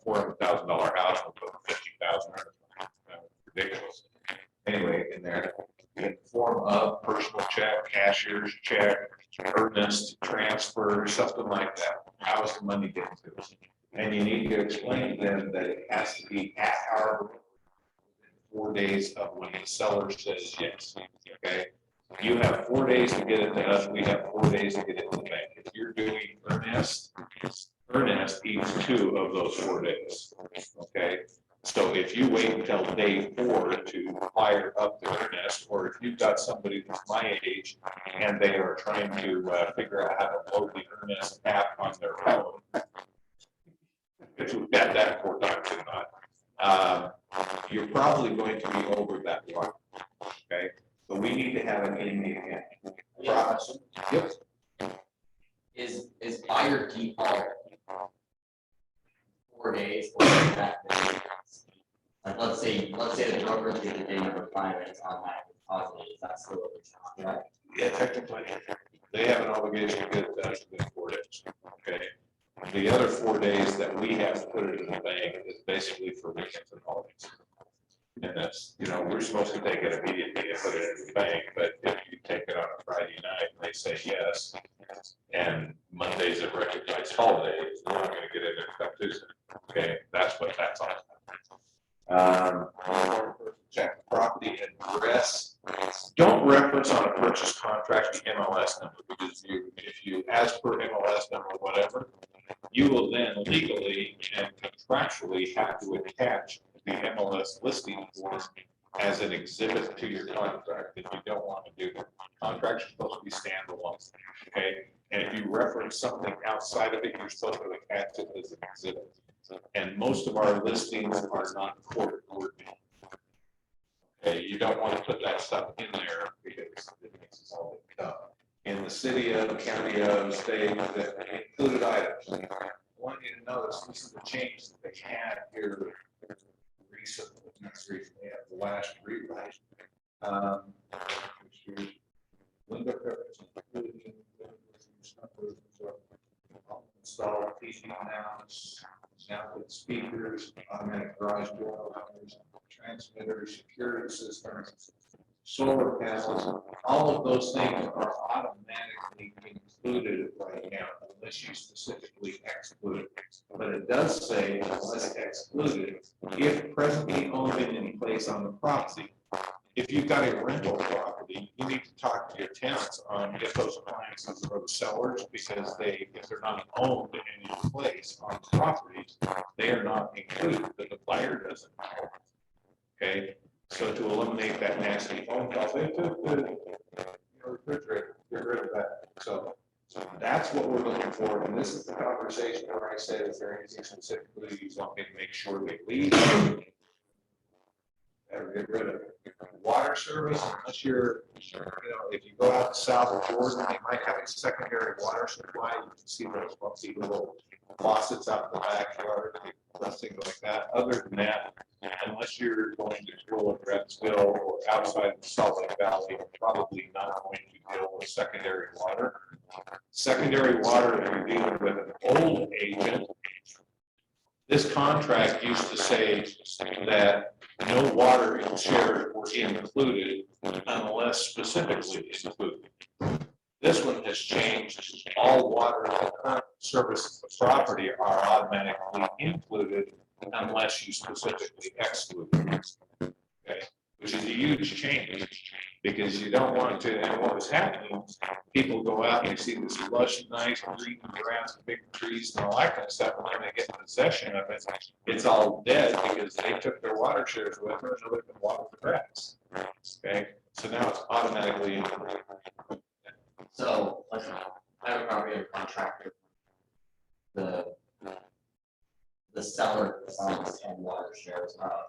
$400,000 house will put 50,000. Ridiculous. Anyway, in there, in the form of personal check, cashier's check, earnest transfer, something like that. How's the money getting to us? And you need to explain to them that it has to be at our 4 days of when the seller says yes, okay? You have 4 days to get it to us, we have 4 days to get it to the bank. If you're doing earnest eats 2 of those 4 days, okay? So if you wait until day 4 to fire up the earnest, or if you've got somebody that's my age and they are trying to figure out how to load the earnest app on their phone, because we've got that 4 times in not, you're probably going to be over that one, okay? But we need to have an in the account. Yeah. Yep. Is buyer default 4 days or is that? Like, let's say the broker did the day number 5 and it's automatically deposited, is that still a right? Yeah, technically, they have an obligation to get it done within 4 days, okay? The other 4 days that we have to put it in the bank is basically for weekends and holidays. And that's, we're supposed to take it immediately and put it in the bank, but if you take it on a Friday night and they say yes, and Monday's a recognized holiday, we're not gonna get it until Tuesday, okay? That's what that's on. Check property address. Don't reference on a purchase contract the MLS number, because if you ask for MLS number, whatever, you will then legally and contractually have to attach the MLS listing form as an exhibit to your contract if you don't want to do that. Contracts are supposed to be standalone, okay? And if you reference something outside of it, you're supposed to attach it as an exhibit. And most of our listings are not court ordered. Okay, you don't want to put that stuff in there because it makes us all tough. In the city of, county of, state, that included items. I want you to notice this is the change that they had here recently, the last rewrite. Window coverage, including install PC mounts, output speakers, automatic garage door openers, transmitters, security systems, solar panels. All of those things are automatically included right now, unless you specifically exclude it. But it does say unless excluded, if presently owned in any place on the property. If you've got a rental property, you need to talk to your tenants on if those appliances are the sellers, because if they're not owned in any place on the property, they are not included, but the buyer doesn't. Okay, so to eliminate that nasty phone call, they took the refrigerator, get rid of that. So that's what we're looking for, and this is the conversation where I said, is there anything specifically you want me to make sure they leave? Get rid of it. Water service, unless you're, if you go out south of Jordan, they might have a secondary water supply. You can see those funky little faucets out in the backyard, things like that. Other than that, unless you're going to drill in Redsville or outside the Salt Lake Valley, you're probably not going to deal with secondary water. Secondary water, if you're dealing with an old agent, this contract used to say that no water shares were included unless specifically included. This one has changed. All water and current services of property are automatically included unless you specifically exclude it. Okay, which is a huge change, because you don't want to, and what was happening, people go out and they see this lush, nice green grass, big trees and all that kind of stuff, and when they get possession of it, it's all dead because they took their water shares with them and they can water the grass. Okay, so now it's automatically included. So, let's say, I have a property of contractor. The seller assigns 10 water shares of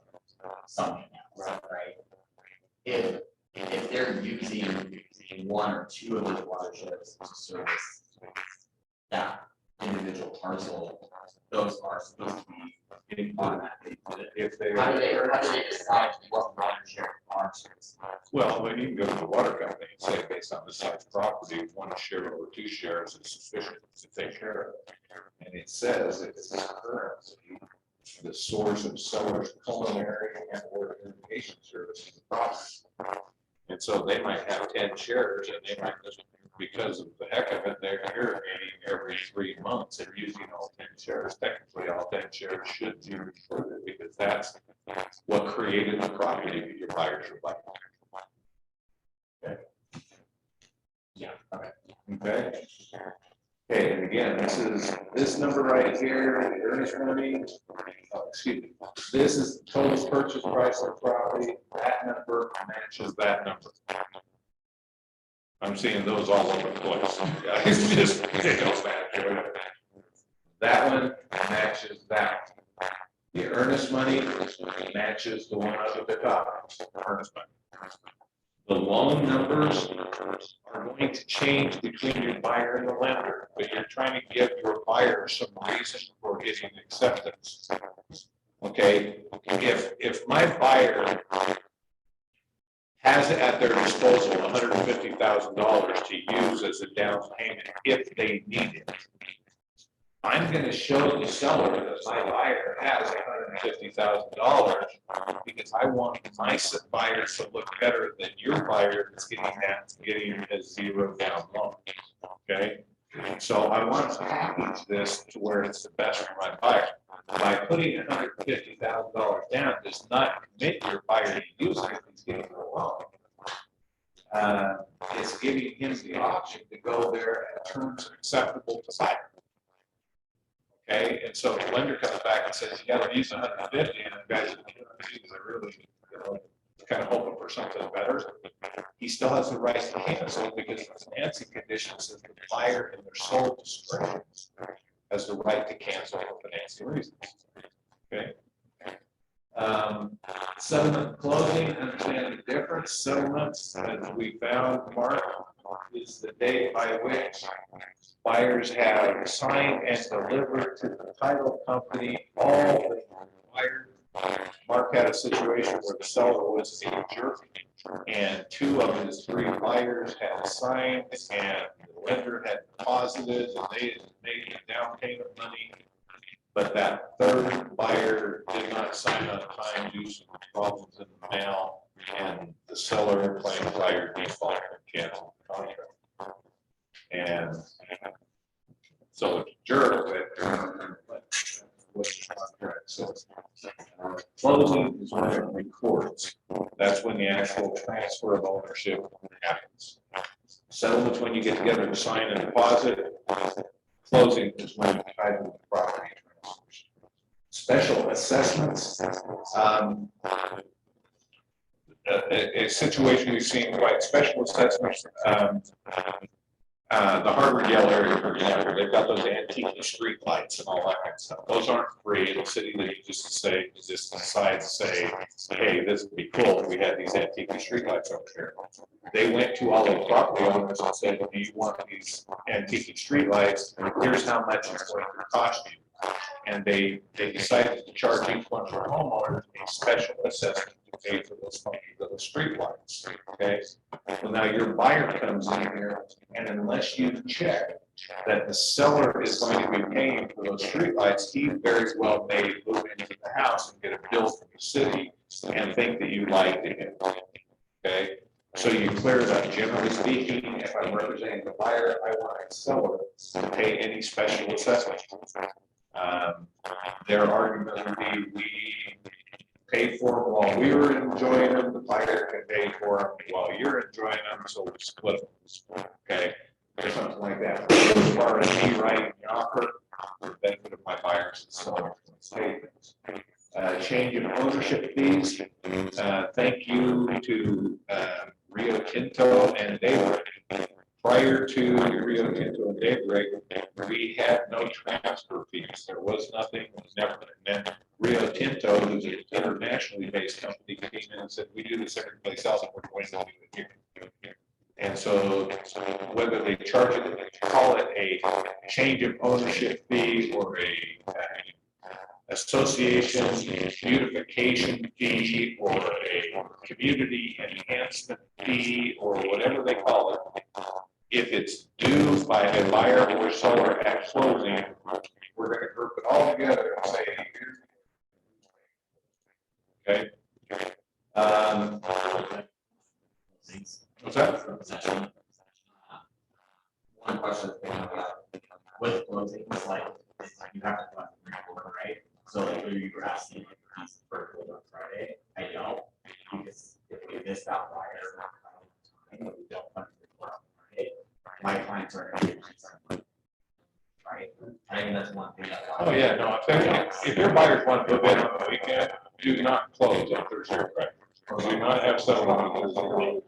something else, right? If they're using 1 or 2 of those water shares to service that individual parcel, those are supposed to be automatically. If they How do they decide what water share are serviced? well, when you can go to the water company and say, based on the size of property, 1 share or 2 shares is sufficient to take care of it. And it says if it's currency, the source of seller's culinary and or irrigation service in the property. And so they might have 10 shares and they might just because of the heck of it, they're irrigating every 3 months. They're using all 10 shares. Technically, all 10 shares should be recorded because that's what created the property that your buyers are buying. Yeah, okay. Okay. Okay, and again, this number right here, the earnest money, excuse me, this is the total purchase price of the property, that number matches that number. I'm seeing those all over the place. Guys, just, it don't matter. That one matches that. The earnest money matches the one up at the top, earnest money. The loan numbers are going to change between your buyer and the lender, but you're trying to give your buyer some reason for getting acceptance. Okay, if my buyer has at their disposal $150,000 to use as a down payment if they need it, I'm gonna show the seller that my buyer has $150,000 because I want my buyers to look better than your buyer that's getting a zero down loan, okay? So I want to package this to where it's the best for my buyer. By putting $150,000 down does not commit your buyer to using it if he's getting a loan. It's giving him the option to go there at terms acceptable to buyer. Okay, and so the lender comes back and says, you gotta use 150, and the guy's, I really, kind of hoping for something better. He still has the right to cancel because the financing condition says the buyer in their sole discretion has the right to cancel for financing reasons. Okay. Settlement closing, understand the difference. Settlements, as we found, Mark, is the date by which buyers have signed and delivered to the title company all the required. Mark had a situation where the seller was a jerk, and 2 of his 3 buyers had signed, and the lender had deposited, and they had made the down payment money. But that 3rd buyer did not sign on time due to some problems in the mail, and the seller claimed buyer default and canceled the contract. And so it's a jerk, but what's the contract says. Closing is when it records. That's when the actual transfer of ownership happens. Settlement's when you get together to sign and deposit. Closing is when the title of the property transfers. Special assessments. A situation we've seen quite special assessments. The Harvard Yale area, for example, they've got those antique street lights and all that kind of stuff. Those aren't free in the city that you just decide to say, hey, this would be cool if we had these antique street lights over here. They went to all the property owners and said, do you want these antique street lights? Here's how much it's going to cost you. And they decided to charge each one of their homeowners a special assessment to pay for those street lights. Okay. Well, now your buyer comes in here, and unless you check that the seller is going to be paying for those streetlights, he very well may move into the house and get a bill from the city and think that you lied to him. Okay, so you clear it up. Generally speaking, if I'm representing the buyer, I want a seller to pay any special assessment. Their argument would be we paid for them while we were enjoying them, the buyer can pay for them while you're enjoying them, so we split them. Okay, or something like that. As far as me writing the offer, for the benefit of my buyers and sellers, statements. Change in ownership fees. Thank you to Rio Tinto and Daybreak. Prior to Rio Tinto and Daybreak, we had no transfer fees. There was nothing, was never. And then Rio Tinto, who's an internationally based company, came in and said, we do this every place else, we're going to do it here. And so whether they charge it, they call it a change of ownership fee or a association beautification fee or a community enhancement fee or whatever they call it, if it's due by a buyer or seller at closing, we're going to group it all together and say, okay. What's that? one question that's been coming up with closings, like, you have to fund the report, right? So like, you were asking for a close on Friday, I don't, because if we miss that buyer, we don't fund the report on Friday, my clients are gonna get concerned. Right? I think that's one thing that. Oh, yeah, no, if your buyers want to move in on the weekend, do not close on Thursday or Friday. Do not have settlement on Thursday.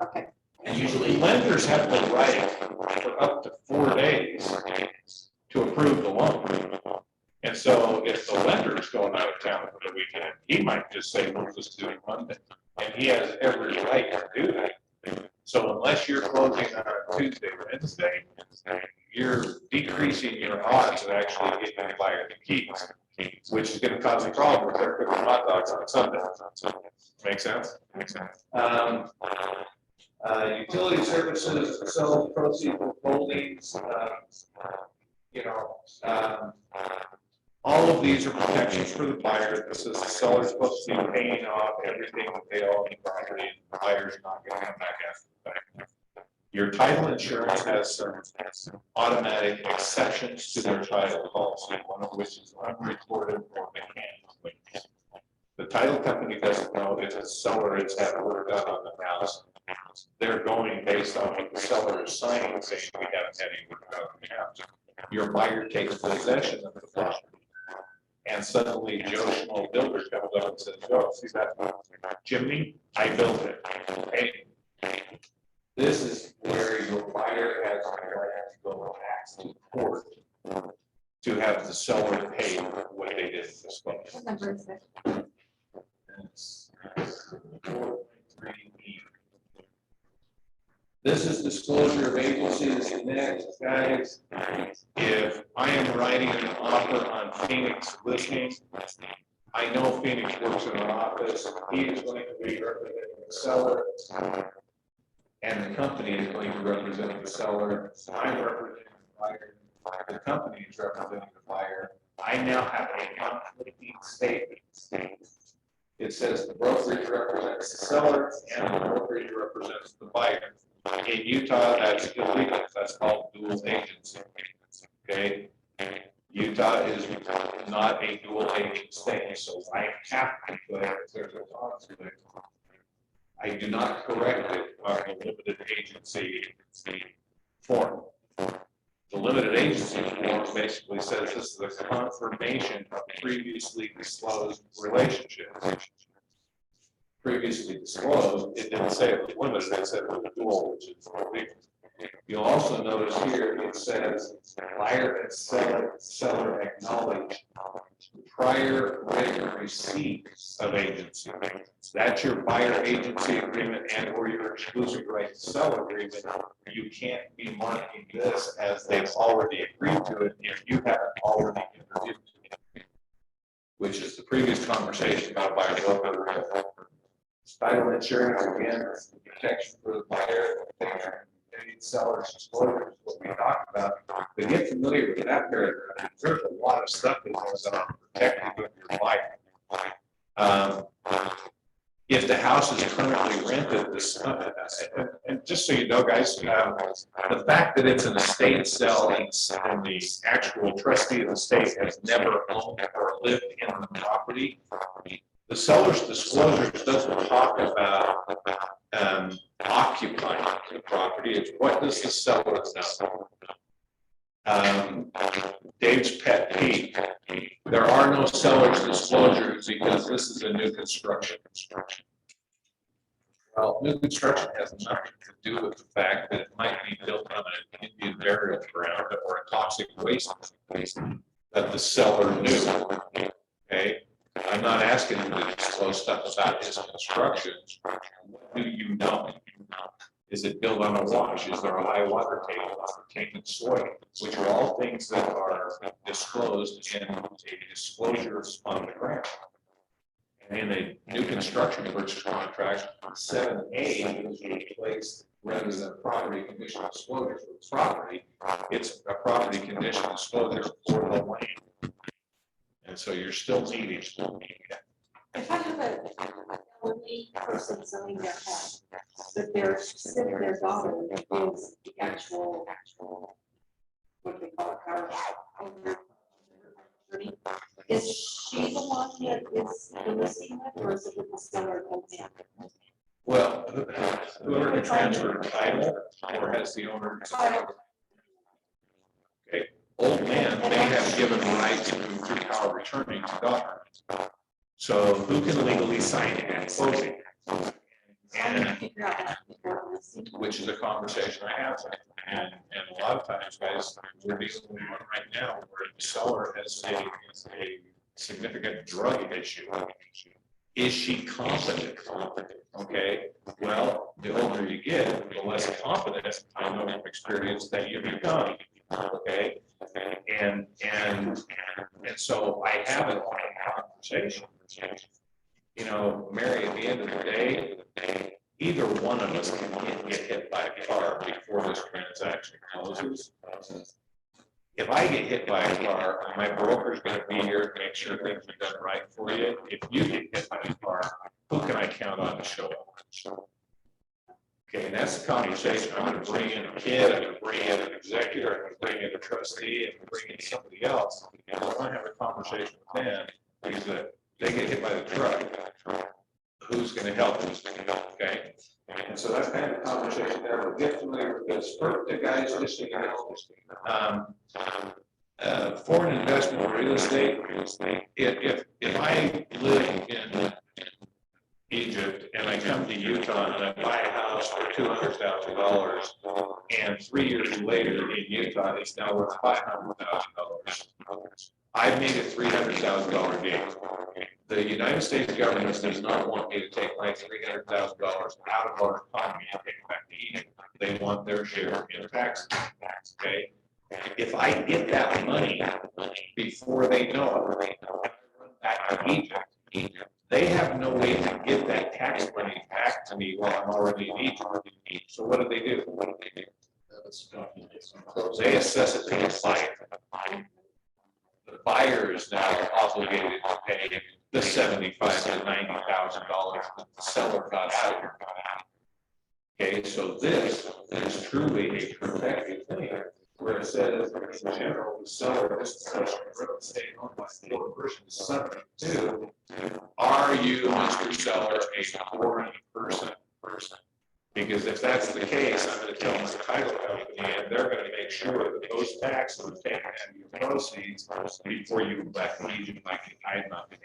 Okay, And usually, Lenders have the right for up to 4 days to approve the loan. And so if the lender's going out of town for the weekend, he might just say, we'll just do it Monday. And he has every right to do that. So unless you're closing on Tuesday, Wednesday, you're decreasing your odds of actually getting a buyer the keys, which is gonna cause a problem if they're cooking hot dogs on Sunday. Make sense? Utility services, sell proceeds of holdings, All of these are protections for the buyer. This is the seller's supposed to be paying off everything that they owe on the property, and the buyer's not gonna come back after the fact. Your title insurance has some automatic exceptions to their title policy, one of which is unrecorded or mechanical claims. The title company doesn't know if the seller has had work done on the house. They're going based on what the seller is signing, saying we haven't had any work done on the house. Your buyer takes possession of the property. And suddenly Joe Schmo builder comes up and says, oh, see that chimney? I built it. Hey, this is where your buyer has the right to go to court to have the seller pay what they did to this place. what number is it? It's 4.3E. This is disclosure of agencies. Next, guys, if I am writing an offer on Phoenix listing, I know Phoenix works in our office. He is going to be representing the seller, and the company is going to represent the seller. I'm representing the buyer. The company is representing the buyer. I now have a conflicting statement. It says the brokerage represents the seller and the brokerage represents the buyer. In Utah, that's illegal. That's called dual agency. Okay? Utah is not a dual agent state, so I have to put it, if there's a conflict. I do not correct it on a limited agency form. The limited agency form basically says this is a confirmation of previously disclosed relationships. Previously disclosed, it didn't say it was limited, it said it was dual, which is illegal. You'll also notice here, it says buyer and seller acknowledge prior written receipt of agency. That's your buyer agency agreement and or your exclusive right to sell agreement. You can't be marking this as they've already agreed to it if you haven't already interviewed it, which is the previous conversation about buyer broker. Title insurance, again, protection for the buyer, seller's disclosure is what we talked about. But get familiar with that paragraph. There's a lot of stuff that goes on protecting with your buyer. If the house is currently rented, and just so you know, guys, the fact that it's an estate sale and the actual trustee of the estate has never owned or lived in the property, the seller's disclosure doesn't talk about occupying the property. It's what does the seller know? Dave's pet peeve. There are no seller's disclosures because this is a new construction. Well, new construction has nothing to do with the fact that it might be built on an Indian burial ground or a toxic waste that the seller knew. Okay. I'm not asking him to disclose stuff about his construction. What do you know? Is it built on a wash? Is there a high water table, tainted soil? Which are all things that are disclosed in a disclosure on the ground. And in a new construction purchase contract, 7A is replaced rather than property condition disclosure for the property. It's a property condition disclosure for the land. And so you're still needing. If I have a elderly person selling their house, but their daughter is actual, what do they call it, power owner, attorney. Is she the one that is the listing it, or is it with the seller? Well, whoever can transfer title or has the owner. Okay, old man may have given rights through power of attorney to daughter. So who can legally sign it at closing? And Figure out that before the listing. which is a conversation I have. And a lot of times, guys, we're dealing with one right now where the seller has a significant drug issue. Is she competent? Okay, well, the older you get, the less competent, I know from experience, that you become. Okay, and so I have an open conversation. You know, Mary, at the end of the day, either one of us can get hit by a car before this transaction closes. If I get hit by a car, my broker's gonna be here to make sure things are done right for you. If you get hit by a car, who can I count on to show up? Okay, and that's the conversation. I'm gonna bring in a kid, I'm gonna bring in an executor, I'm gonna bring in a trustee, I'm gonna bring in somebody else. And I wanna have a conversation with them, because they get hit by the truck, who's gonna help them? Okay? And so that's kind of the conversation that we'll get familiar with this. For the guys listening, foreign investment in real estate, if I live in Egypt and I come to Utah and I buy a house for $200,000, and 3 years later in Utah, it's now worth $500,000. I've made a $300,000 gain. The United States government does not want me to take my $300,000 out of our economy and take it back to Egypt. They want their share in taxes. Okay? If I get that money before they know it, back to Egypt, they have no way to get that tax money back to me while I'm already in Egypt. So what do? They assess it to the buyer. The buyer is now obligated to pay the $75,000 to $90,000 that the seller got out of here. Okay, so this is truly a protected thing, where it says, in general, the seller is such a real estate owned by the other person is subject to, are you, Mr. Seller, a foreign person? Because if that's the case, I'm going to tell my title company, and they're going to make sure that those taxes are taken out of your proceeds before you go back to Egypt, like I'm not paying.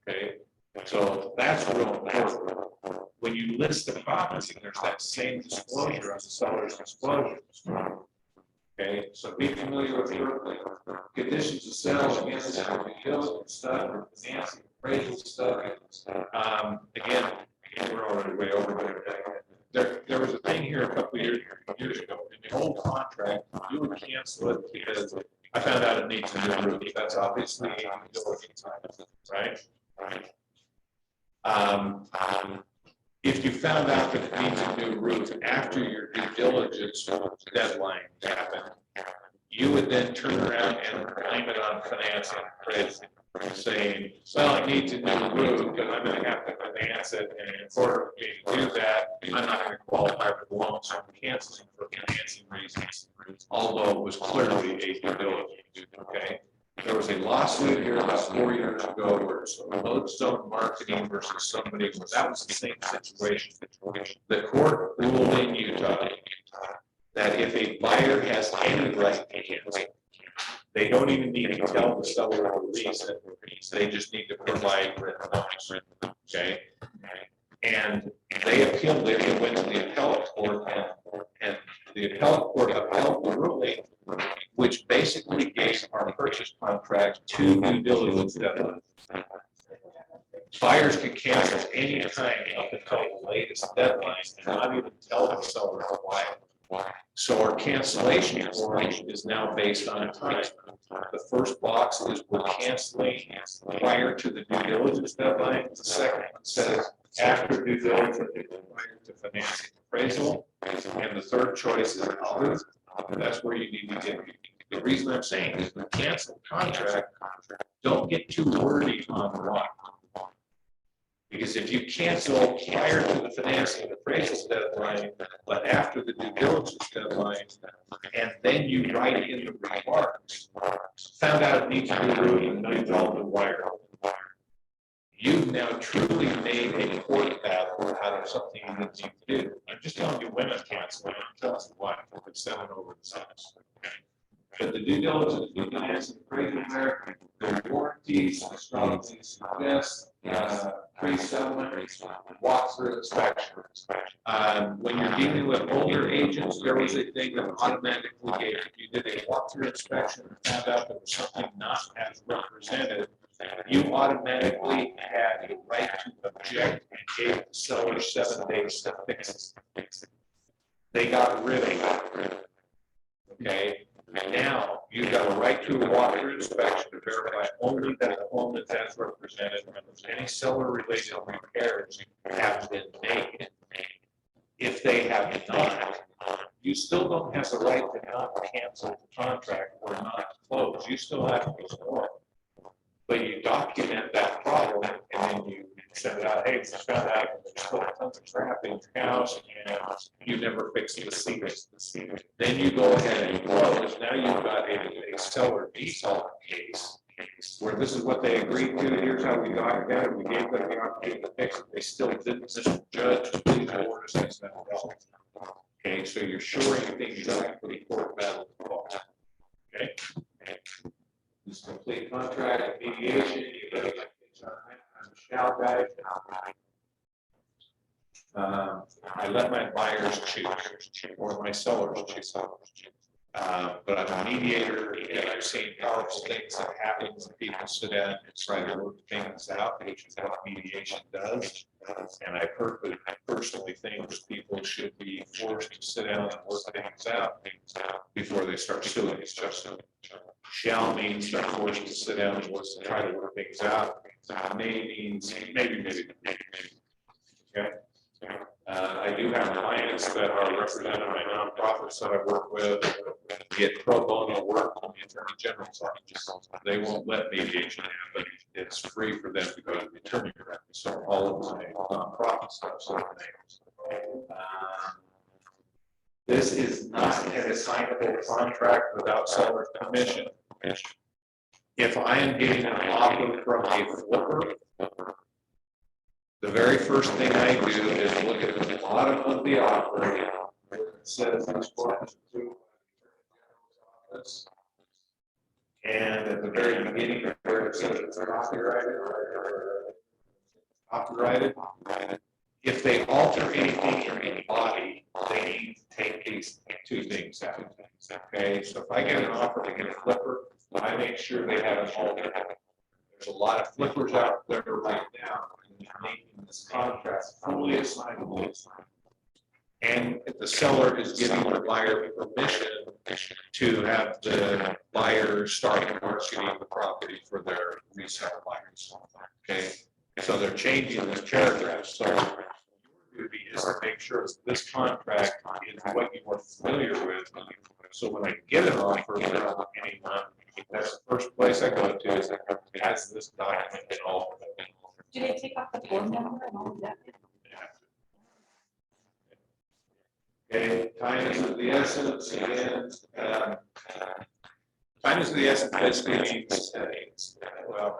Okay, so that's real important. When you list the property, there's that same disclosure on the seller's disclosure. Okay, so be familiar with your conditions of sale, against the deals, stuff, financing, appraisal stuff. Again, we're already way over there. There was a thing here a couple of years ago. In the old contract, you would cancel it because I found out it needs a new roof. That's obviously diligence, right? If you found out that it needs a new roof after your due diligence deadline happened, you would then turn around and blame it on financing, saying, well, it needs a new roof, but I'm going to have to finance it, and in order for me to do that, I'm not going to qualify for the loan, so I'm canceling for financing reasons, although it was clearly a due diligence, okay? There was a lawsuit here about 4 years ago where it's Lodestone Marketing versus somebody, that was the same situation. The court ruled in Utah that if a buyer has any right to cancel, they don't even need to tell the seller to release it. They just need to provide written notice. Okay? And they appealed it and went to the appellate court, and the appellate court upheld the ruling, which basically gave our purchase contract 2 due diligence deadlines. Buyers can cancel any time up until the latest deadline and not even tell the seller why. So our cancellation form is now based on time. The first box is we're canceling prior to the due diligence deadline. The second one says after due diligence prior to financing appraisal. And the third choice is other. That's where you need to get. The reason I'm saying is the cancel contract, don't get too wordy on why. Because if you cancel prior to the financing and appraisal deadline, but after the due diligence deadline, and then you write in the remarks, found out it needs to be removed and now you call the wire. You've now truly made a court battle out of something you didn't need to do. I'm just telling you when it's canceled, I'm telling you why, it's selling over the sentence. But the due diligence, the financing, appraisal there, the warranties, I strongly suggest, pre-settlement, walkthrough inspection. When you're dealing with older agents, there was a thing that automatically gave, if you did a walkthrough inspection and found out there was something not as represented, you automatically had a right to object and gave the seller 7 days to fix it. They got rid of it. Okay? And now you've got a right to a walkthrough inspection to verify only that the home is as represented and any seller-related repairs have been made. If they have not, you still don't have the right to not cancel the contract or not close. You still have to ignore it. But you document that problem and then you send it out, hey, just found out there's still tons of crap in your house and you never fixed the ceiling. Then you go ahead and close. Now you've got a seller default case where this is what they agreed to. Here's how we documented it. We gave them the opportunity to fix it. They still didn't. Mr. Judge, please award us X amount of dollars. Okay, so you're shoring things up for the court battle. Okay. This complete contract, mediation, you got to shall guide. I let my buyers choose, or my sellers choose. But I'm a mediator, and I've seen powerful things that happen when people sit down and try to work things out, which is what mediation does. And I personally think that people should be forced to sit down and work things out before they start suing each other. Shall means they're forced to sit down and try to work things out. May means maybe. Okay. I do have clients that are represented by nonprofits that I work with, get pro bono work on the Attorney General's office. They won't let mediation happen. It's free for them to go to the attorney directly. So all of my nonprofit stuff. This is not an assignable contract without seller permission. If I am getting an offer from a flipper, the very first thing I do is look at the bottom of the offer. It says and at the very beginning where it says it's copyrighted, if they alter anything in the body, they need to take these two things out. Okay, so if I get an offer to get a flipper, I make sure they have an alter. There's a lot of flippers out there right now making this contract fully assignable. And if the seller is giving the buyer permission to have the buyer start marketing the property for their resale buyers. Okay, so they're changing this paragraph. So your duty is to make sure this contract is what you are familiar with. So when I get an offer from anyone, that's the first place I go to is has this document and all. Do they take off the board number and all of that? Okay, time is of the essence, and time is of the essence basically means, well,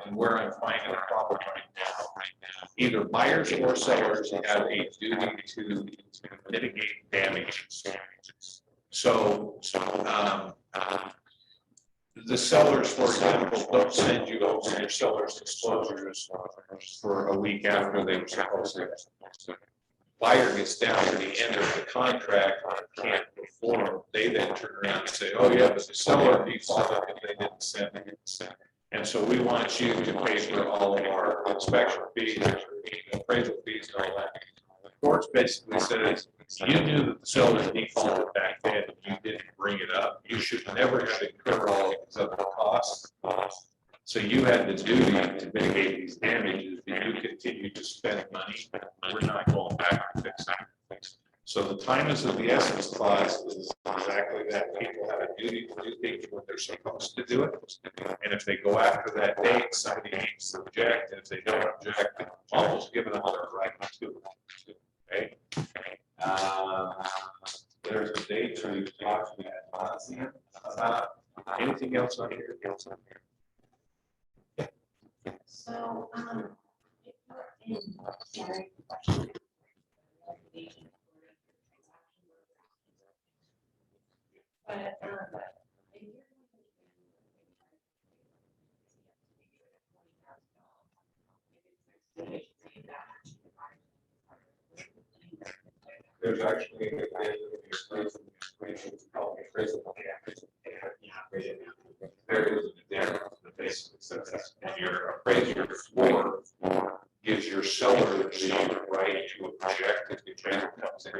and where I'm finding a problem right now, either buyers or sellers have a duty to mitigate damages. So, the sellers, for example, don't send you over your seller's disclosures for a week after they were supposed to. Buyer gets down to the end of the contract and can't perform. They then turn around and say, oh yeah, but the seller defaulted and they didn't send it. And so we want you to pay for all of our inspection fees, appraisal fees, and all that. The courts basically says, you knew that the seller defaulted back then, and you didn't bring it up. You should never have incurred all of these other costs. So you had the duty to mitigate these damages, but you continue to spend money. We're not going back to fix that. So the time is of the essence clause is exactly that. People have a duty to do things when they're supposed to do it. And if they go after that date, somebody needs to object, and if they don't object, it's almost giving them their right to. Okay? There's a date where you talk about anything else on here? So, if you're in, sorry, question. But, if you're There's actually there is a there that basically says that your appraiser floor gives your seller the right to object if the appraisal comes in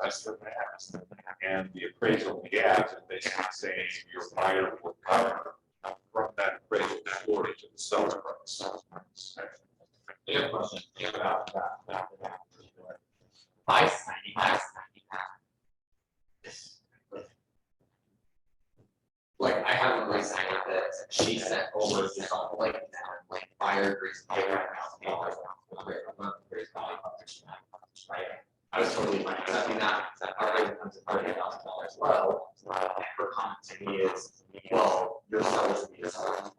less than that. And the appraisal gap is basically saying your buyer will cover from that appraisal floor to the seller price. Yeah, question about that. I like, I have a recently that she sent over just on like that, like buyer agrees to pay $1,000 right? I was totally fine accepting that, our rate comes at $30,000 low. Her comment to me is, well, your sellers will be your seller.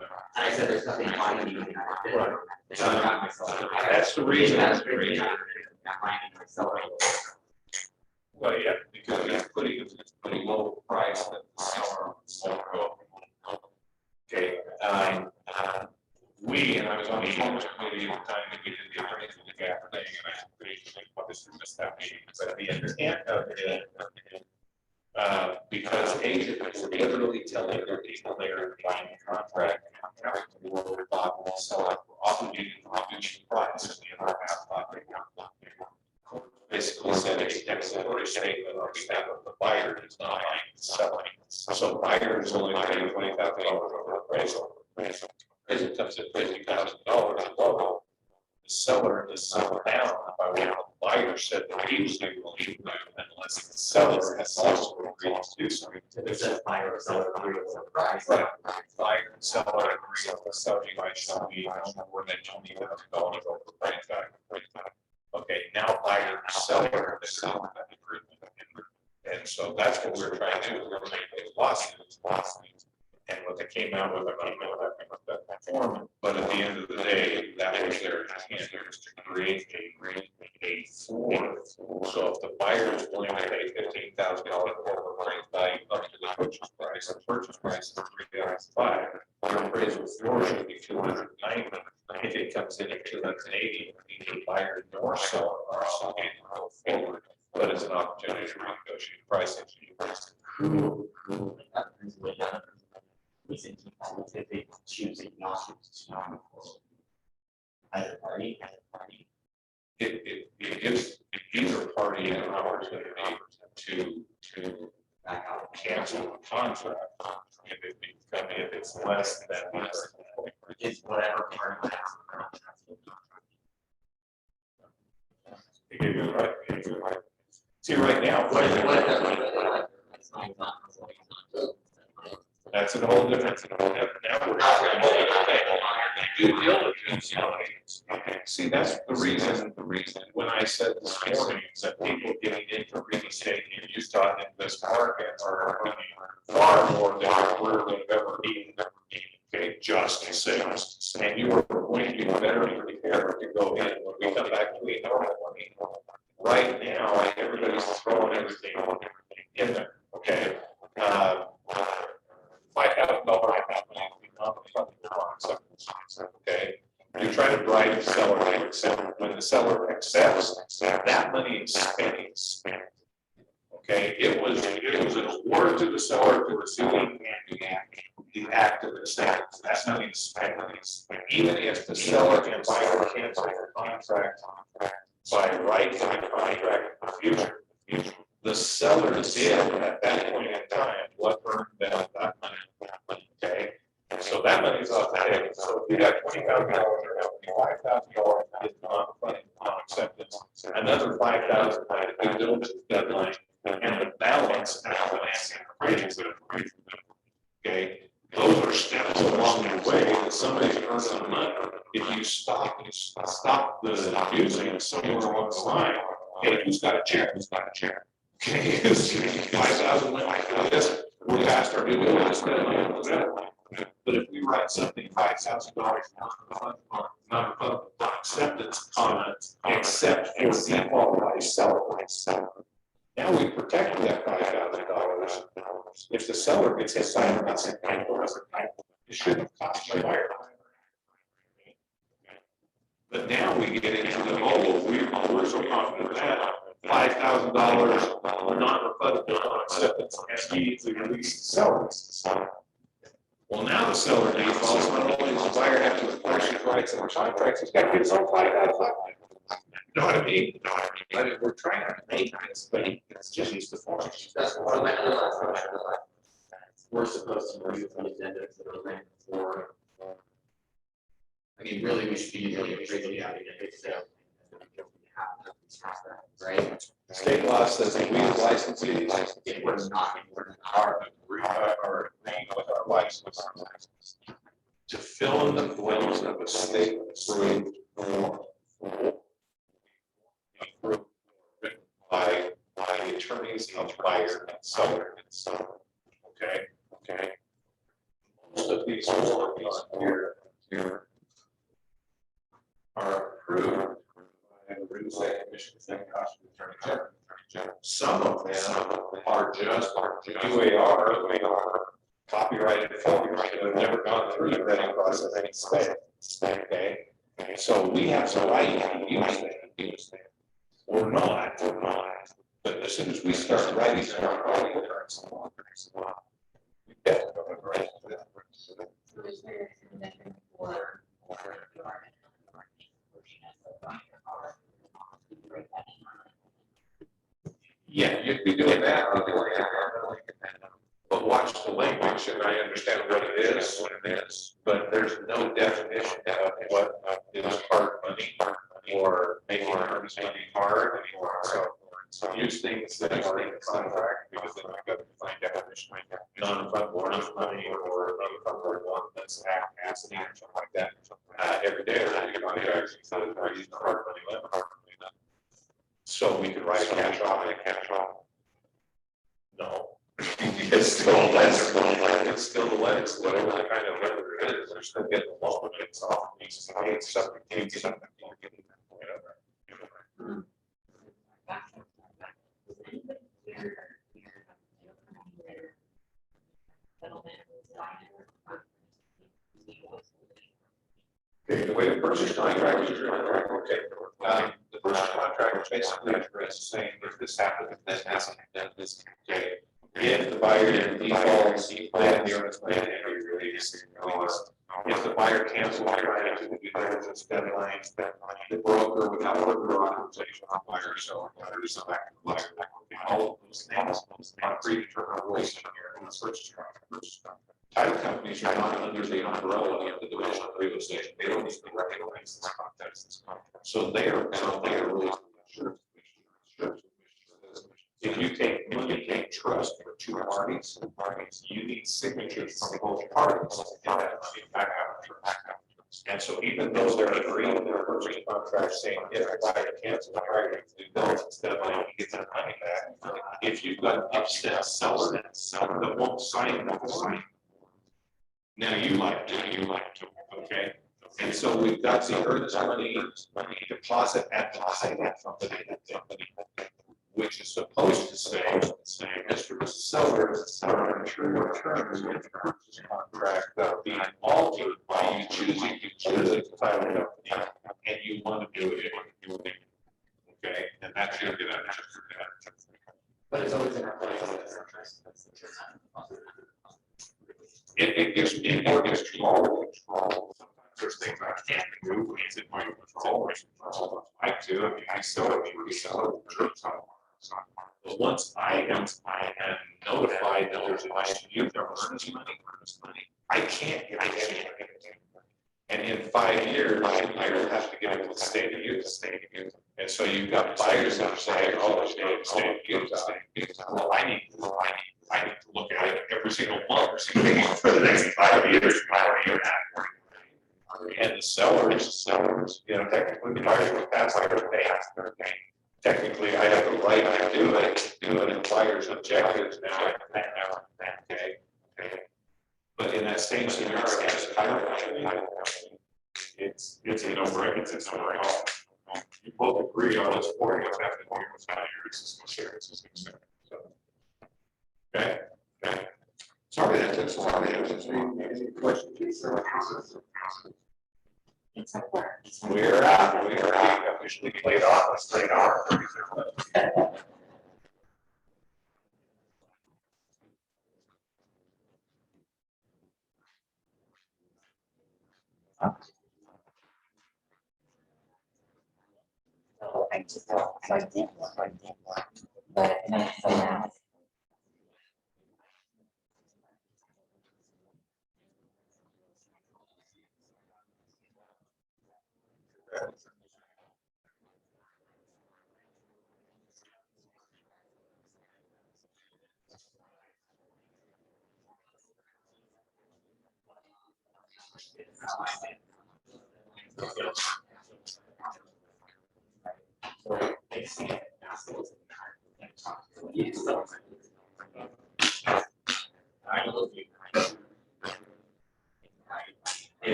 And I said, there's nothing binding in that. So I got myself. That's the reason. That's the reason. Not binding myself. Well, yeah, because it's pretty low price that the seller won't go. Okay, and I was on the owner's committee at the time that we did the attorneys with the gap thing, and I pretty obviously missed that meeting, but the intent of it, because agents were literally telling their people they're buying a contract, and we were thought the seller were obligated to reduce the price, and the other half thought they were basically said a declaratory statement on behalf of the buyer is not buying and selling. So buyers only pay $20,000 over appraisal. Appraisal comes at $50,000 low. The seller is sold down by what the buyer said that he was going to do unless the seller has also agreed to do something. It says buyer or seller agree with the price. Right. Buyer and seller agree on the subject line shall be no more than $20,000 over appraisal value. Okay, now buyer and seller is selling that agreement. And so that's what we're trying to do, we're going to make those lawsuits. And what they came out with, I don't know that form, but at the end of the day, that was their intent, was to create a floor. So if the buyer is willing to pay $15,000 over appraised value up to the purchase price of $3,500, your appraisal floor should be $290. If it comes in at $280, the buyer nor seller are obligated to go forward, but it's an opportunity to renegotiate pricing. They choosing not to either party. It gives either party an opportunity to Back out. cancel the contract if it's less than It's whatever party has. They give you the right, they give you the right. See, right now, that's an whole different, now we're talking about due diligence. See, that's the reason when I said this morning that people getting into real estate in Utah in this market are earning far more than we're going to ever need. Okay, just sales. And you are going to be better prepared to go in when we come back to a normal money. Right now, everybody's throwing everything in there. Okay. Okay. You try to bribe the seller to accept. When the seller accepts, that money is spent. Okay, it was an award to the seller to receiving and the act of acceptance. That money is spent. Even if the seller and buyer cancel the contract by right to the contract in the future, the seller did at that point in time what earned them that money. Okay, so that money is off the table. So if you got $20,000 or $5,000 is non-funded, non-acceptance, and another 5,000 by the due diligence deadline, and the balance at financing appraisal. Okay, those are steps along the way that somebody's earned some money. If you stop the using somewhere along the line, hey, who's got a chair? Who's got a chair? Okay, 5,000 went like this, we're past our due diligence deadline, whatever. But if we write something $5,000 non-refundable acceptance comments, except for default seller. Now we protected that $5,000. If the seller gets hit by it shouldn't cost the buyer. But now we get into the, we're so confident that $5,000 non-refundable acceptance and immediately release the seller. Well, now the seller defaults, not only does the buyer have to enforce his rights and contracts, he's got to get his own $5,000. You know what I mean? I mean, we're trying to make this, but it's just used to form. That's one of my we're supposed to review the agenda for the link for. I mean, really, we should be really appreciating it. Right? State law says that we as licensees, If we're not, are agreeing with our license to fill in the blanks of a state approved form. Approved by the attorneys of buyer and seller. Okay. Most of these forms here are approved by the Real Estate Commission and Attorney General. Some of them are just UAR, copyrighted forms that have never gone through the vetting process of any state. Okay, so we have the right to use them or not. But as soon as we start writing our contracts, we get to go right. Yeah, you'd be doing that. But watch the language, and I understand what it is, but there's no definition of what is hard money or making earnest money hard anymore. So use things that are in the contract, because then I've got to find definition, non-refundable money or non-refundable one that's capacity or something like that. Every day, you can contract, so we're using the hard money limit. So we could write a cash off and a cash off. No. It's still less, it's still less, whatever the kind of letter it is, they're still getting the loan, but it's off, it's something, whatever. Okay, the way the purchase contract is written, okay, the purchase contract is basically saying if this happens, then this, okay. If the buyer defaults, then the earnest money can be released. If the buyer cancels prior to the due diligence deadline, the broker without further authorization of buyer shall return some back to the buyer. All of those things are predetermined rules in here in the purchase contract. Title companies are not under the umbrella of the Division of Real Estate. They don't even recognize this context. So they are really sure. If you take trust for two parties, you need signatures from both parties to get that money back out. And so even though they're agreeing with their purchase contract saying if the buyer cancels prior to the due diligence deadline, he gets that money back. If you've got an upset seller that won't sign, now you like to, okay? And so we've got the earnest money deposit at the title company, which is supposed to say, Mr. Seller, are true terms of the purchase contract that are being altered by you choosing the title company, and you want to do it. Okay, and that's your good answer. but it's always in our place. It gives more control. Sometimes there's things I can't do, it's in my control. I do, I mean, I sell it, but once I am notified that there's an issue, there earnest money, I can't get it. And in 5 years, I will have to get it to the state of use. And so you've got buyers that are saying, oh, well, I need to look at it every single month for the next 5 years. And the sellers, you know, technically the buyers will pass their pay. Technically, I have the right to do it, but the buyer's objectives now, okay. But in that same scenario, as a title company, it's a no-brainer, it's a no-brainer. You both agree on what's for you, what's happening, what's not your existing shares. Okay? Sorry, that's any questions? We're officially played off, let's play it off. I just, so I did one, but not so now.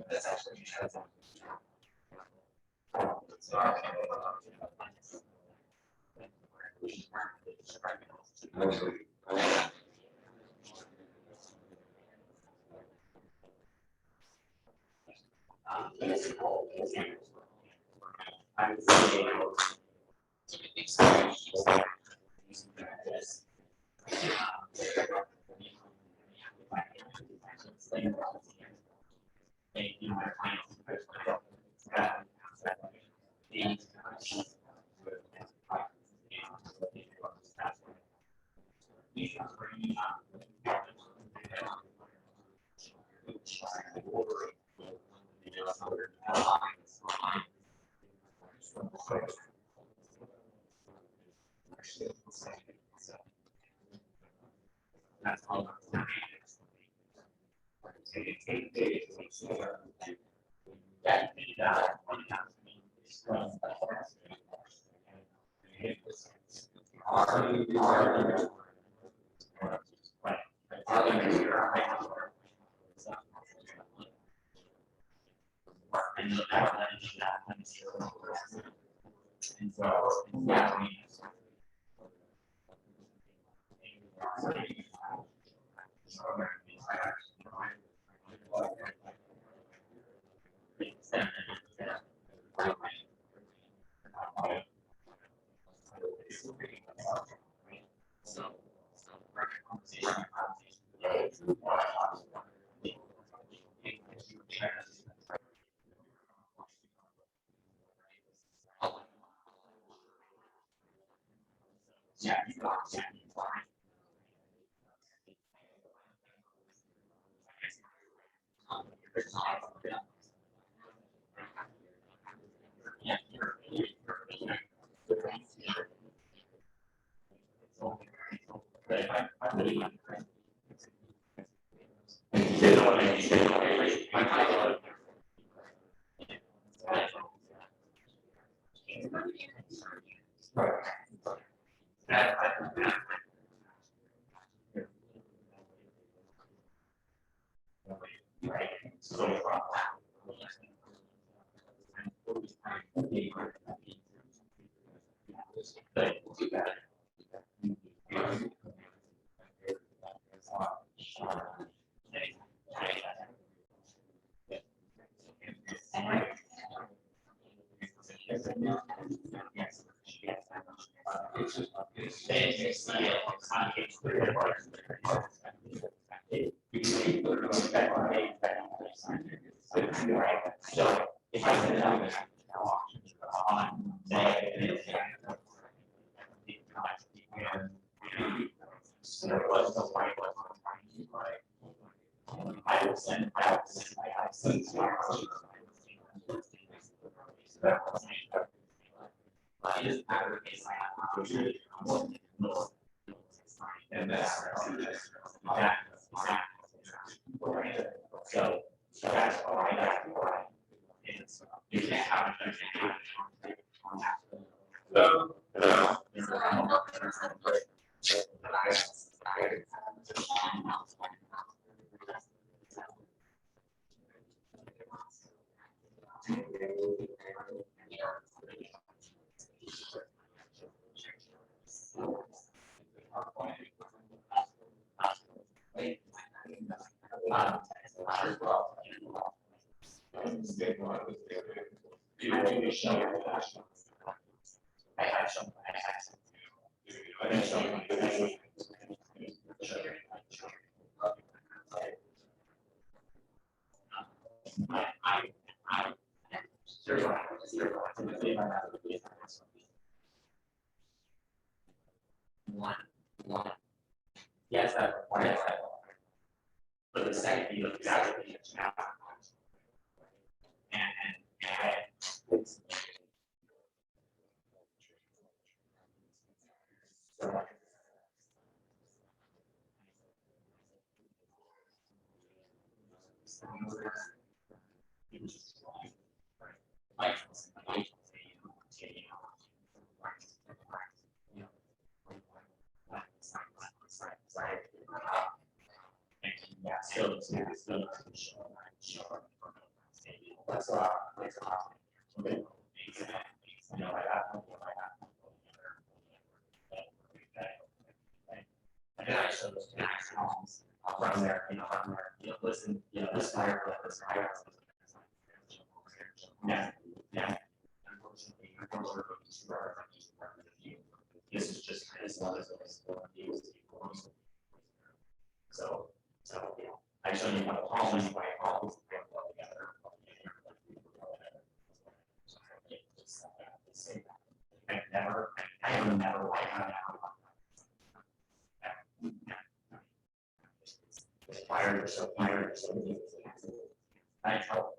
That's actually. I would say. That's all. And that's. So that's why it's, you can't have it. One. Yes, that. But the second, you look exactly now. And. still, it's still not sure. That's a lot. Okay. You know, I got. And then I showed those homes from there, listen, this fire, this fire. Yeah, yeah. This is just kind of one of those. So, I show you what homes, my homes, together. I never like that. Fire, so fire, so. I tell.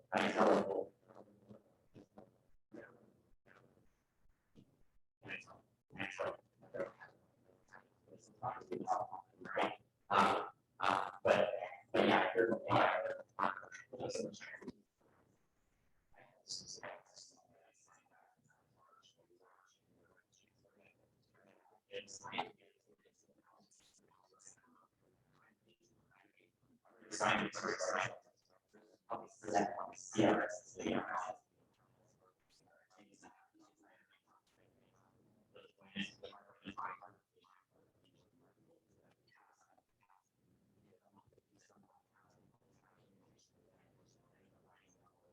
But yeah, here's the fire. Yeah.